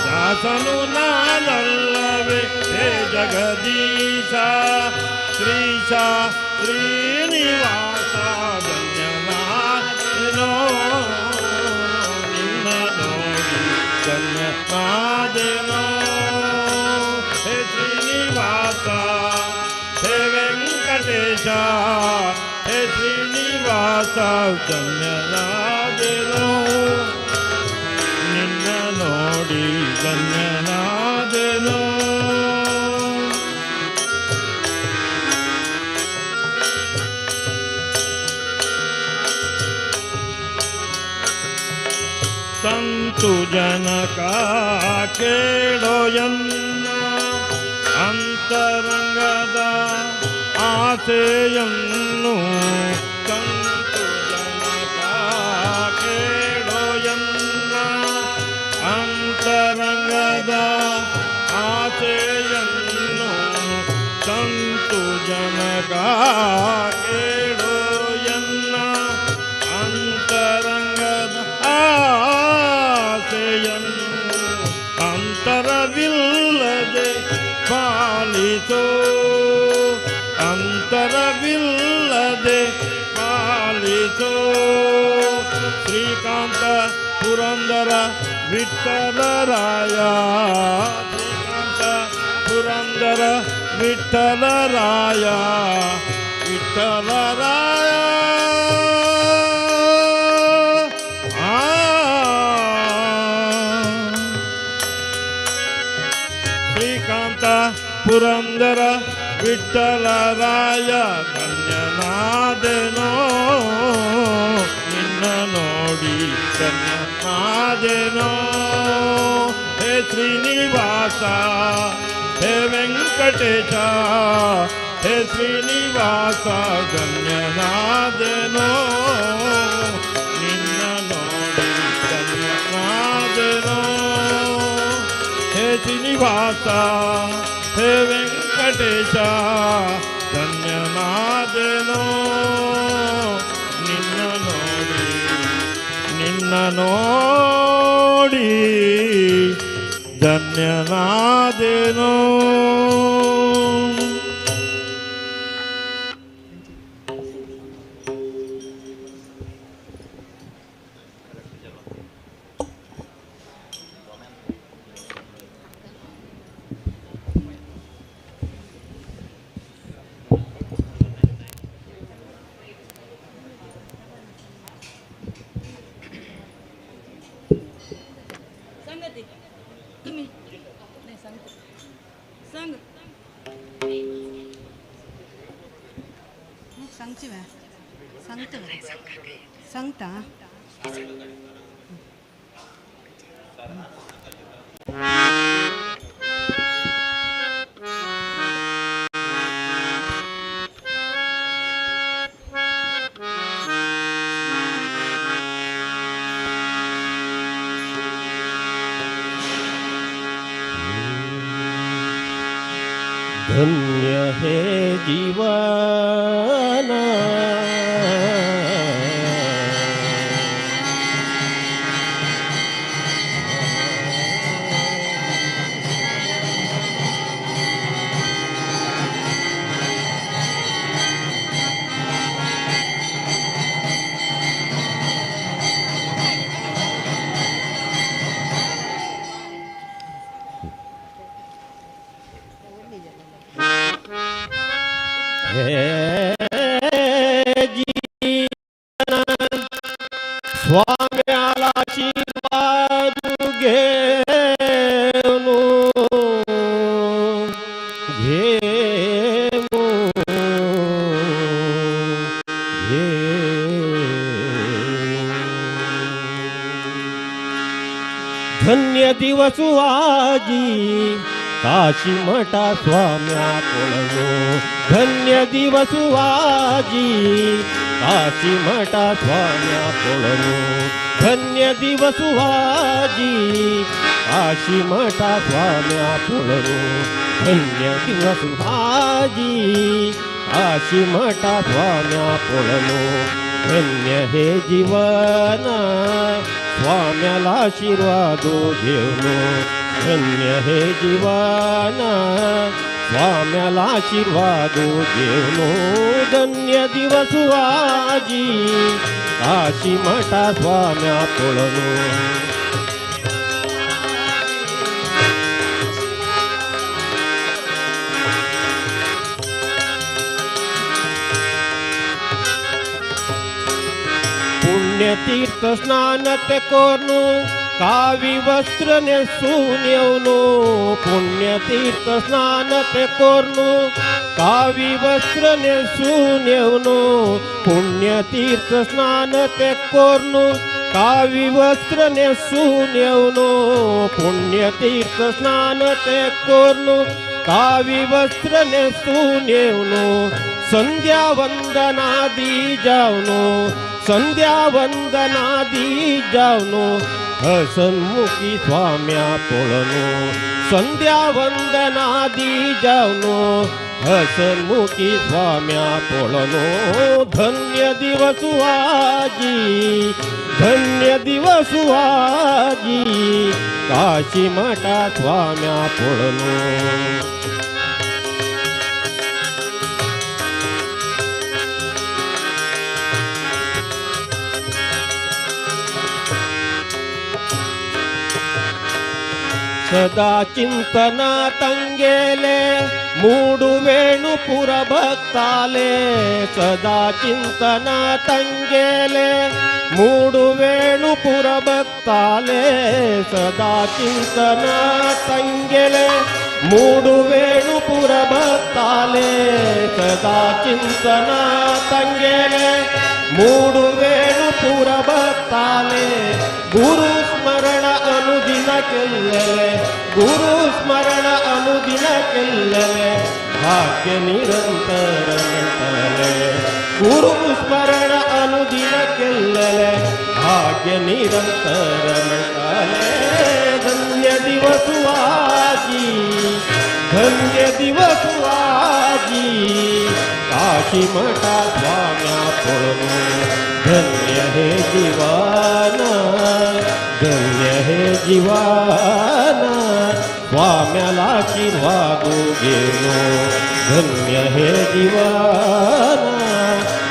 ದಾಸನು ನಾನಲ್ಲವೇ ಹೇ ಜಗದೀಶ. ಶ್ರೀಶ ಶ್ರೀನಿವಾಸ ಧನ್ಯನಾದೆನೋ ನಿನ್ನ ನೋಡಿ ಧನ್ಯನಾದೆನೋ. ಹೇ ಶ್ರೀನಿವಾಸ ಹೇ ವೆಂಕಟೇಶ ಹೇ ಶ್ರೀನಿವಾಸ ಧನ್ಯನಾದೆನೋ ನಿನ್ನ ನೋಡಿ ಧನ್ಯನಾದೆನೋ. ಜನಕ ಕೇಳೋ ಎನ್ನ ಅಂತರಂಗದ ಆಸೆಯನ್ನು ಕಂತು ಜನಕ ಕೇಳೋ ಎನ್ನ ಅಂತರಂಗದ ಆಸೆಯನ್ನು ಕಂತು ಜನಕ ಕೇಳೋ ಎನ್ನ ಅಂತರಂಗದ ಆಸೆಯನ್ನು ಅಂತರವಿಲ್ಲದೆ ಪಾಲಿಸೋ ಅಂತರವಿಲ್ಲದೆ ಪಾಲಿಸೋ ಶ್ರೀಕಾಂತ ಪುರಂದರ ವಿಠ್ಠಲರಾಯ ಶ್ರೀಕಾಂತ ಪುರಂದರ ವಿಠ್ಠಲರಾಯ ವಿಠ್ಠಲರಾಯ ಶ್ರೀಕಾಂತ ಪುರಂದರ ವಿಠ್ಠಲರಾಯ ಧನ್ಯನಾದೆನೋ ನಿನ್ನ ನೋಡಿ ಧನ್ಯನಾದೆನೋ ಹೇ ಶ್ರೀನಿವಾಸ ಹೇ ವೆಂಕಟೇಶ ಹೇ ಶ್ರೀನಿವಾಸ ಧನ್ಯನಾದೆನೋ ನಿನ್ನ ನೋಡಿ ಧನ್ಯನಾದೆನೋ ಹೇ ಶ್ರೀನಿವಾಸ ಹೇ ವೆಂಕಟೇಶ ಧನ್ಯನಾದೆನೋ ನಿನ್ನ ನೋಡಿ ಧನ್ಯನಾದೆನೋ.
ಸಂಗತಾ
धन्य है जीवन स्वाम्याला आशीर्वाद घेऊन धन्य दिवस आजी काशी मठा स्वाम्या कोळनो धन्य दिवस आजी काशी मठा स्वाम्या कोळनो धन्य दिवस आजी काशी मठा स्वाम्या कोळनो धन्य दिवस आजी काशी मठा स्वाम्या कोळनो धन्य हे जीवन स्वाम्याला आशीर्वाद घेऊन धन्य हे जीवन स्वाम्याला आशीर्वाद घेऊन धन्य दिवस आजी काशी मठा स्वाम्या कोळनो पुण्यतीर्थ स्नान ते कोर्नु कावी वस्त्र नेसून येऊनो पुण्यतीर्थ स्नान ते कोर्नु कावी वस्त्र नेसून येऊनो पुण्यतीर्थ स्नान ते कोर्नु કાવી વસ્ત્ર ને શૂન્યવનો પુણ્ય તીર્થ સ્નાન તે કોરનું કાવી વસ્ત્ર ને શૂન્યવનો સંધ્યા વંદનાદી જાવનો સંધ્યા વંદનાદી જાવનો હસન્મુખી સ્વામ્યા પોળનો સંધ્યા વંદનાદી જાવનો હસન્મુખી સ્વામ્યા પોળનો ધન્ય દિવસ આજી ધન્ય દિવસ આજી કાશી માતા સ્વામ્યા પોળનો ಸದಾ ಚಿಂತನ ತಂಗೇಲೆ ಮೂಡು ವೇಣು ಪುರ ಭಕ್ತಾಲೆ ಸದಾ ಚಿಂತನ ತಂಗೇಲೆ ಮೂಡು ವೇಣು ಪುರ ಭಕ್ತಾಲೆ ಸದಾ ಚಿಂತನ ತಂಗೆಲೆ ಮೂಡು ವೇಣು ಪುರ ಭಕ್ತಾಲೆ ಸದಾ ಚಿಂತನ ತಂಗೆಲೆ ಮೂಡು ವೇಣು ಪುರ ಭಕ್ತಾಲೆ ಗುರು ಸ್ಮರಣ ಅನುದಿನ ಕೆಲ್ಲಲೆ ಗುರು ಸ್ಮರಣ ಅನುದಿನ ಕೆಲ್ಲಲೆ ಭಾಗ್ಯ ನಿರಂತರ ಮೆಟ್ಟಲೆ ಗುರು ಸ್ಮರಣ ಅನುದಿನ ಕೆಲ್ಲಲೆ ಭಾಗ್ಯ ನಿರಂತರ ಮೆಟ್ಟಲೆ ಧನ್ಯ ದಿವಸ ಆಜಿ ಧನ್ಯ ದಿವಸ ಆಜಿ ಕಾಶಿ ಮಠ ಸ್ವಾಮ್ಯ ಪೊಳನು धन्य है जीवाना धन्य है जीवाना स्वाम्याला आशीर्वाद घेनो धन्य है जीवाना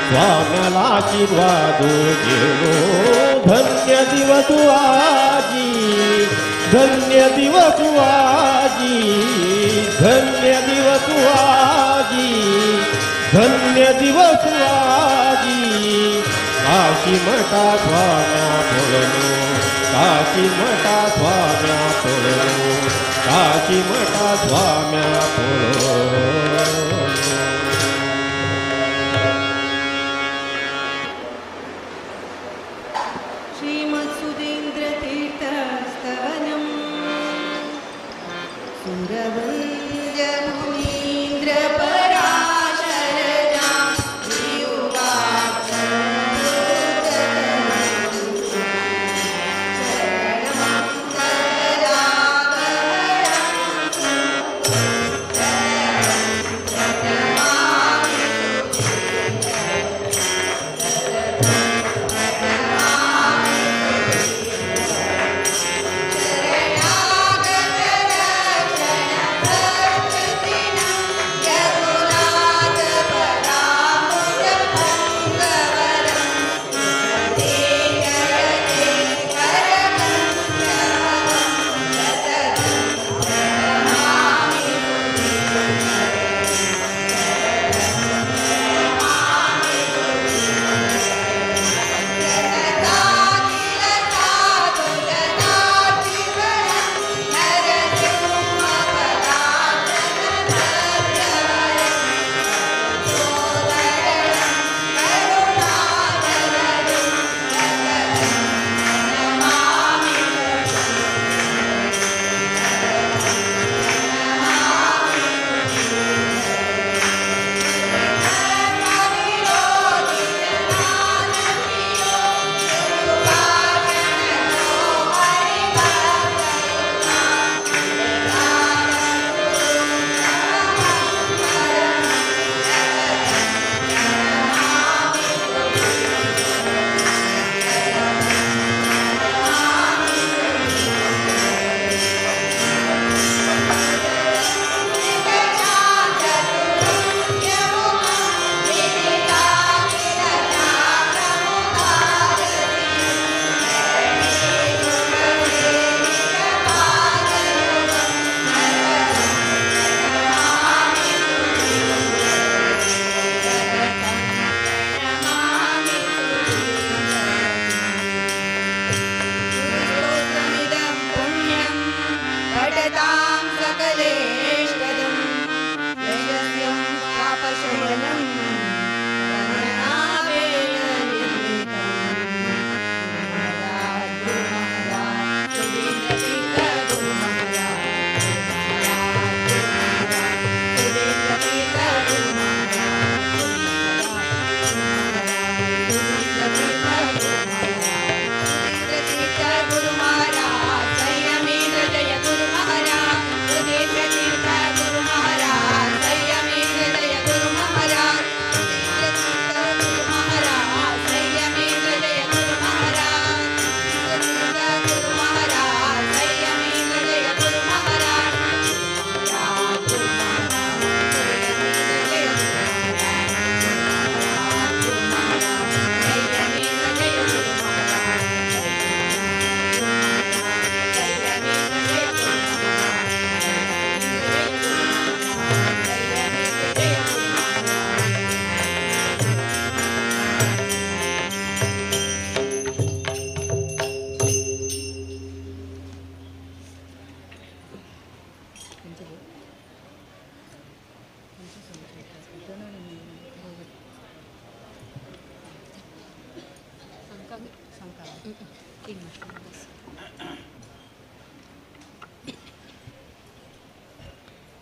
स्वाम्याला आशीर्वाद घेनो धन्य दिवस आजी धन्य दिवस आजी धन्य दिवस आजी धन्य दिवस आजी काशी मठा स्वाम्या पोळनो काशी मठा स्वाम्या पोळनो काशी मठा स्वाम्या पोळनो
श्रीमत्सुधीन्द्रतीर्थस्तवनम् सुरवन्द्य मुनीन्द्र पराशरजा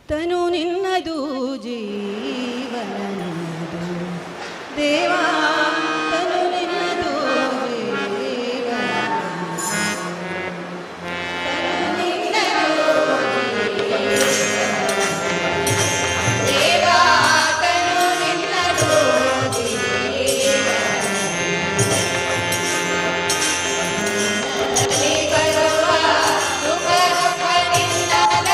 ತನು ನಿನ್ನದು ಜೀವನ ನಿನ್ನದು ದೇವಾ ತನು ನಿನ್ನದು ಜೀವನ ತನು ನಿನ್ನದು
ದೇವಾ ತನು ನಿನ್ನದು ಜೀವನದಲ್ಲಿ ಬರುವ ಸುಖ ಸುಖದಿಂದಲಯ್ಯ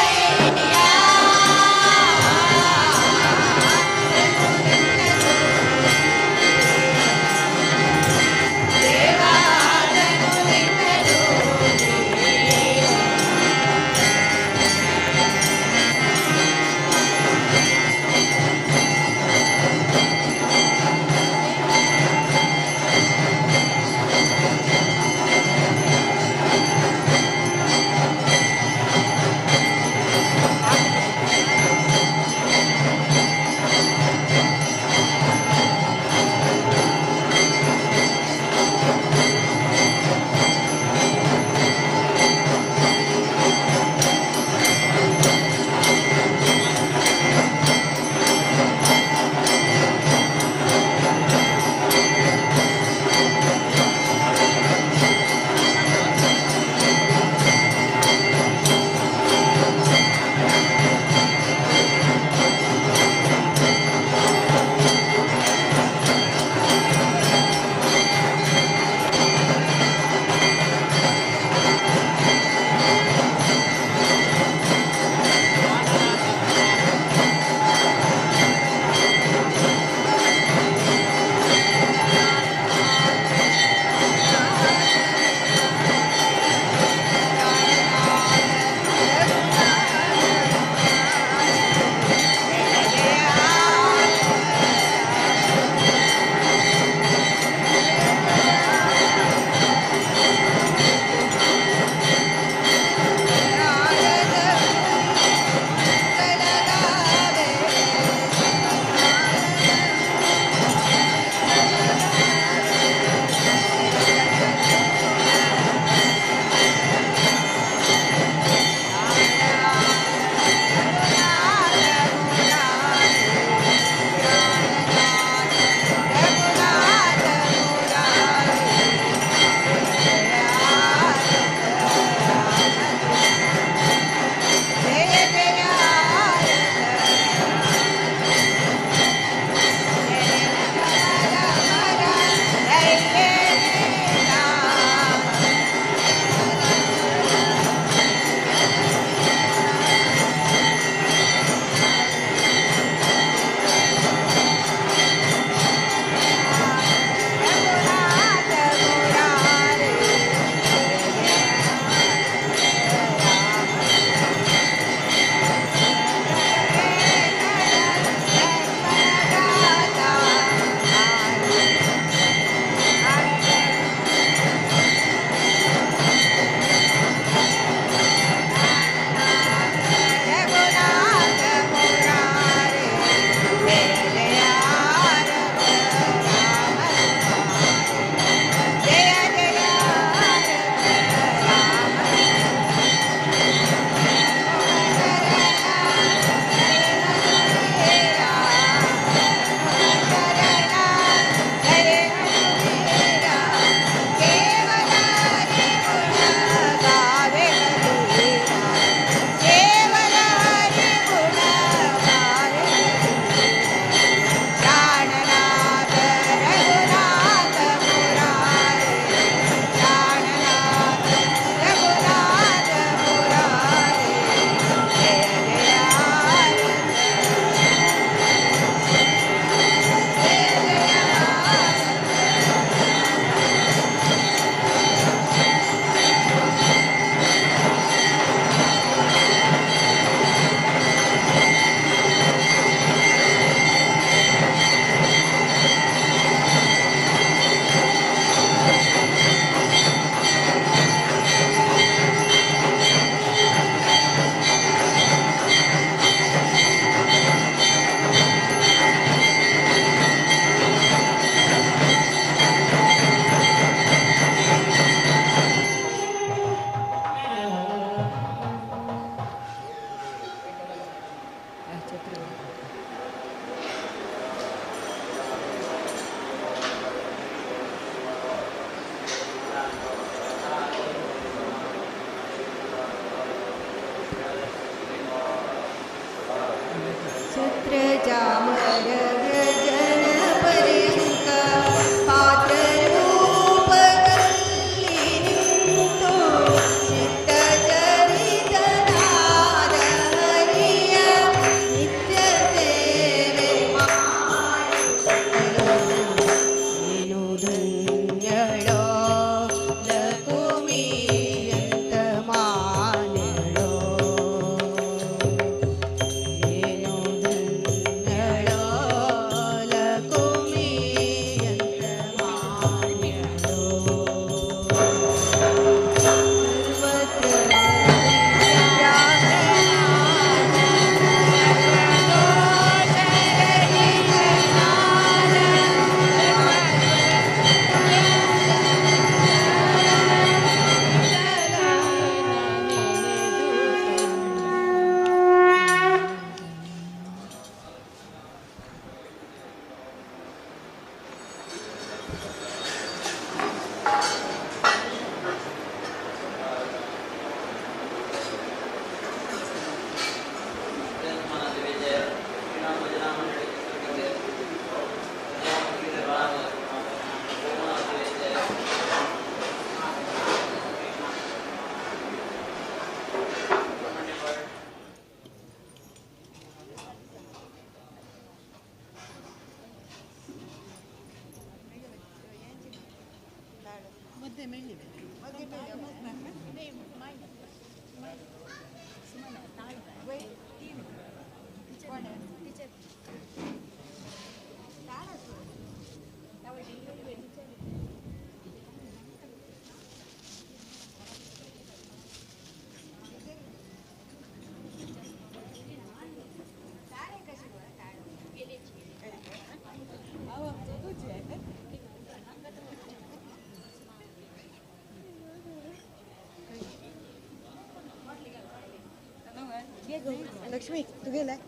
लक्ष्मी तू गेलाय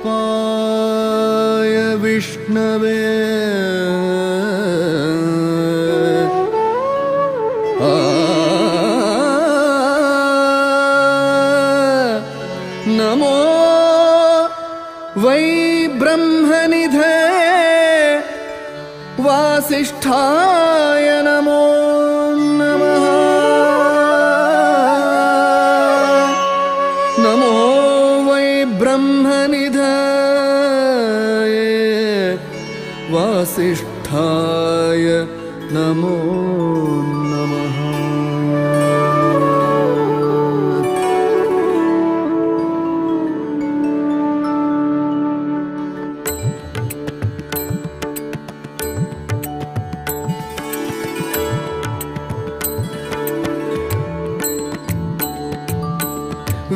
व्यासरूपाय विष्णवे नमो वै ब्रह्मनिधे वासिष्ठाय नमो नमः नमो वै ब्रह्मनिधये वासिष्ठाय नमो नमः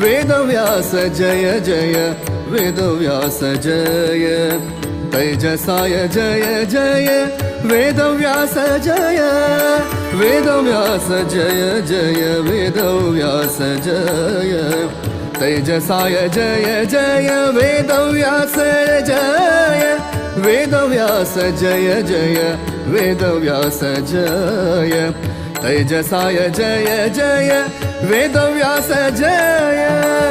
वेदव्यास जय जय वेदव्यास जय तेजसाय जय जय वेदव्यास जय वेदव्यास जय जय वेदव्यास जय तेजसाय जय जय वेदव्यास जय वेदव्यास जय जय वेदव्यास जय तेजसाय जय जय वेदव्यास जय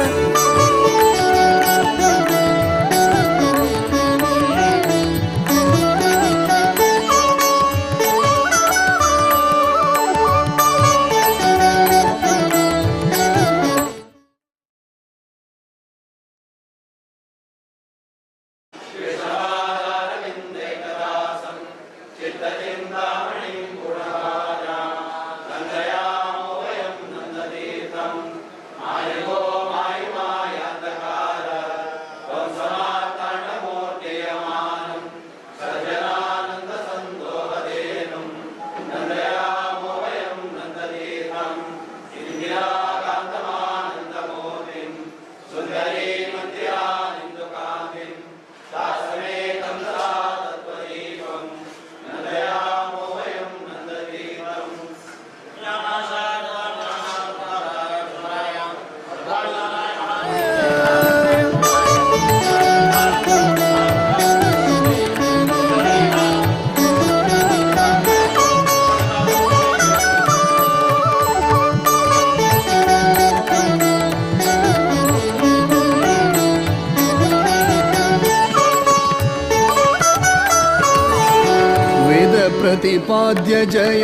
प्रतिपाद्य जय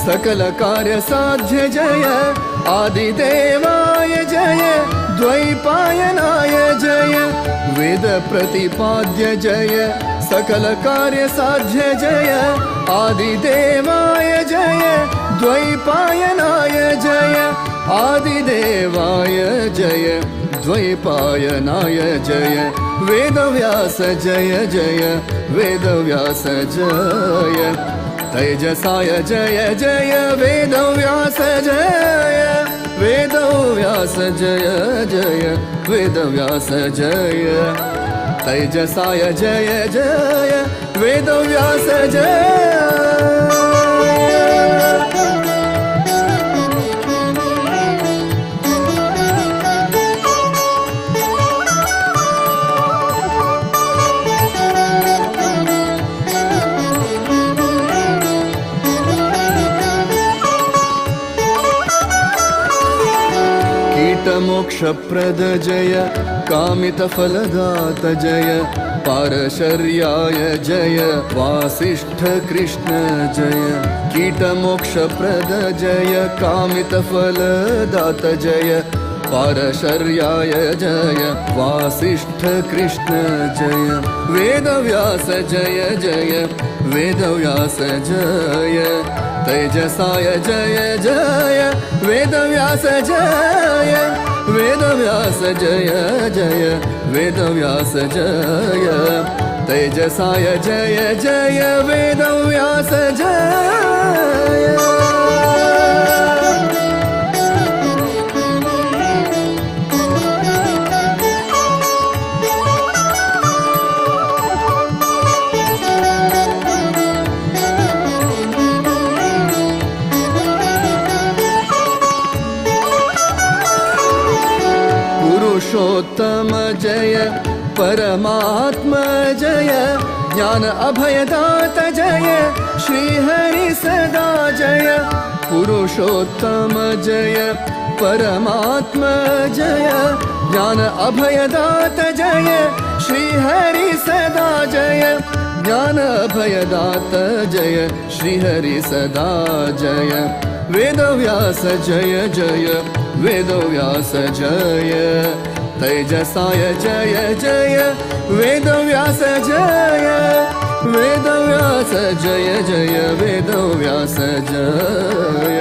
सकल कार्य साध्य जय आदिदेवाय जय द्वैपायनाय जय वेद प्रतिपाद्य जय सकल कार्य साध्य जय आदिदेवाय जय द्वैपायनाय जय आदिदेवाय जय द्वैपायनाय जय वेदव्यास जय जय वेदव्यास जय तेजसाय जय जय वेदव्यास जय वेदव्यास जय जय वेदव्यास जय तेजसाय जय जय वेदव्यास जय कीटमोक्षप्रद जय कामितफलदात जय पारशर्याय जय वासिष्ठ कृष्ण जय कीटमोक्षप्रद जय कामितफलदात जय पारशर्याय जय वासिष्ठ कृष्ण जय वेदव्यास जय जय वेदव्यास जय तेजसाय जय जय वेदव्यास जय वेदव्यास जय जय वेदव्यास जय तेजसाय जय जय वेदव्यास जय पुरुषोत्तम जय परमात्मा जय ज्ञान अभयदात जय श्रीहरि सदा जय पुरुषोत्तम जय परमात्मा जय ज्ञान अभयदात जय श्रीहरि सदा जय ज्ञान अभयदात जय श्रीहरि सदा जय वेदव्यास जय जय वेदव्यास जय तेजसाय जय जय वेदव्यास जय वेदव्यास जय जय वेदव्यास जय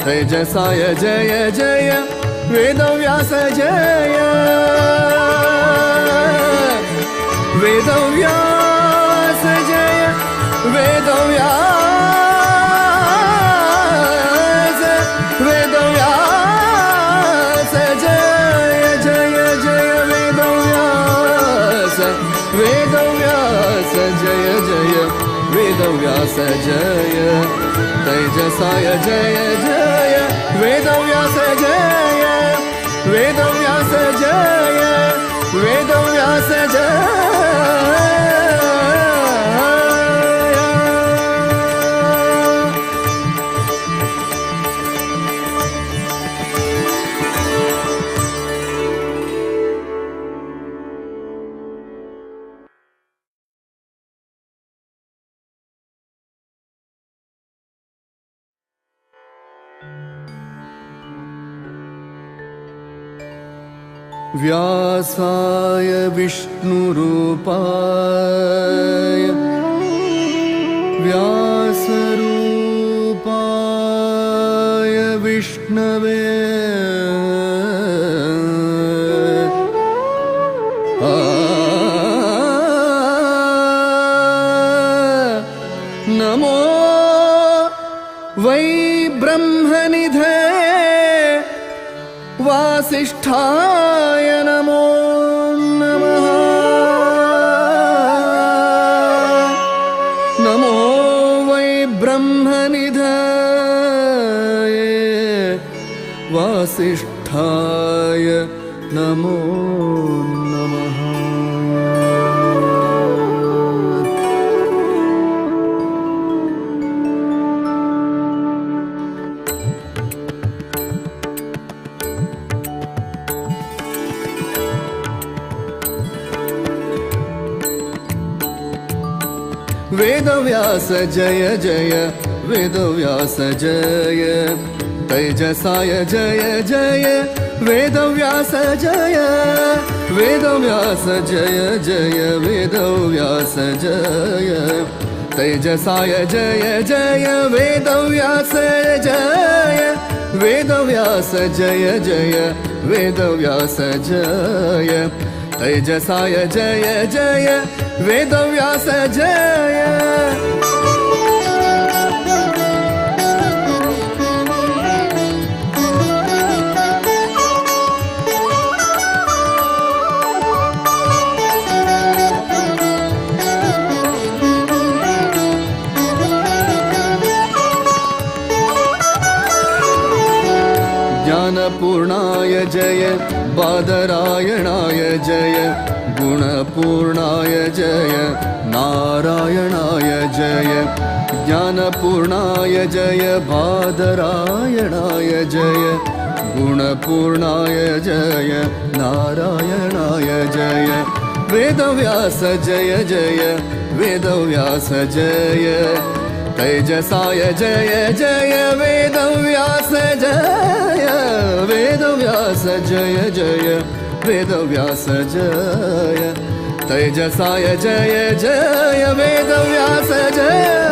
तेजसाय जय जय वेदव्यास जय वेदव्यास जय वेदव्यास वेदव्यास जय जय जय वेदव्यास वेदव्यास जय जय वेदव्यास जय तेजसाय जय जय वेदव्यास जय वेदव्यास जय वेदव्यास जय व्यासाय विष्णुरूपाय व्यासरूपाय विष्णवे नमो वै ब्रह्मनिधे वासिष्ठाय नमो नमः नमो वै ब्रह्मनिधये वासिष्ठाय नमो नमः वेदव्यास जय जय वेदव्यास जय तेजसाय जय जय वेदव्यास जय वेदव्यास जय जय वेदव्यास जय तेजसाय जय जय वेदव्यास जय वेदव्यास जय जय वेदव्यास जय तेजसाय जय जय वेदव्यास जय ज्ञानपूर्णाय जय बादरायणाय जय गुणपूर्णाय जय नारायणाय जय ज्ञानपूर्णाय जय बादरायणाय जय गुणपूर्णाय जय नारायणाय जय वेदव्यास जय जय वेदव्यास जय तेजसाय जय जय वेदव्यास जय वेदव्यास जय जय वेदव्यास जय तेजसाय जय जय वेदव्यास जय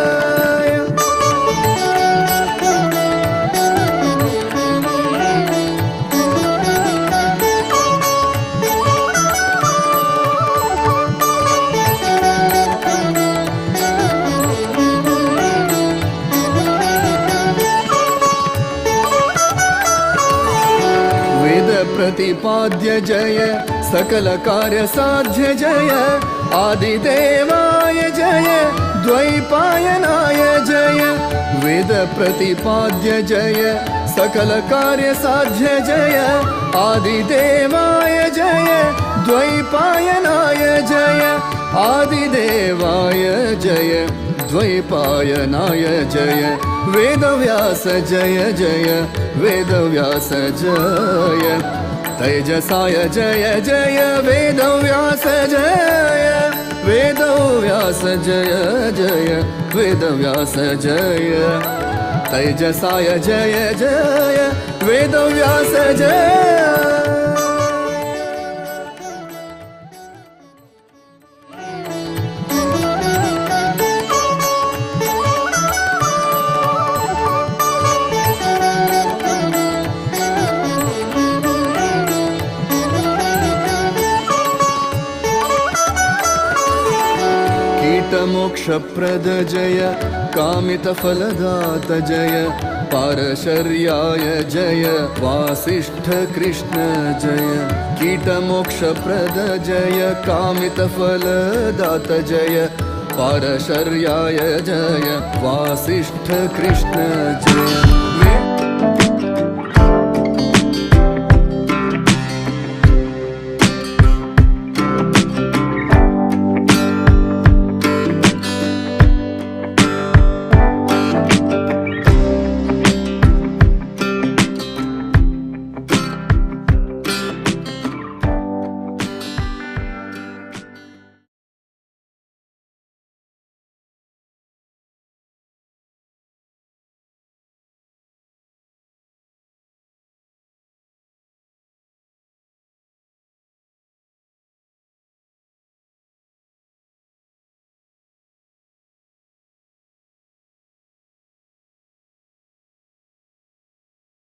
प्रतिपाद्य जय सकल कार्य साध्य जय आदिदेवाय जय द्वैपायनाय जय वेद प्रतिपाद्य जय सकल कार्य साध्य जय आदिदेवाय जय द्वैपायनाय जय आदिदेवाय जय द्वैपायनाय जय वेदव्यास जय जय वेदव्यास जय तेजसाय जय जय वेदव्यास जय वेदव्यास जय जय वेदव्यास जय तेजसाय जय जय वेदव्यास जय मोक्षप्रद जय कामितफलदात जय पारशर्याय जय वासिष्ठ कृष्ण जय कीटमोक्षप्रद जय कामितफलदात जय पारशर्याय जय वासिष्ठ कृष्ण जय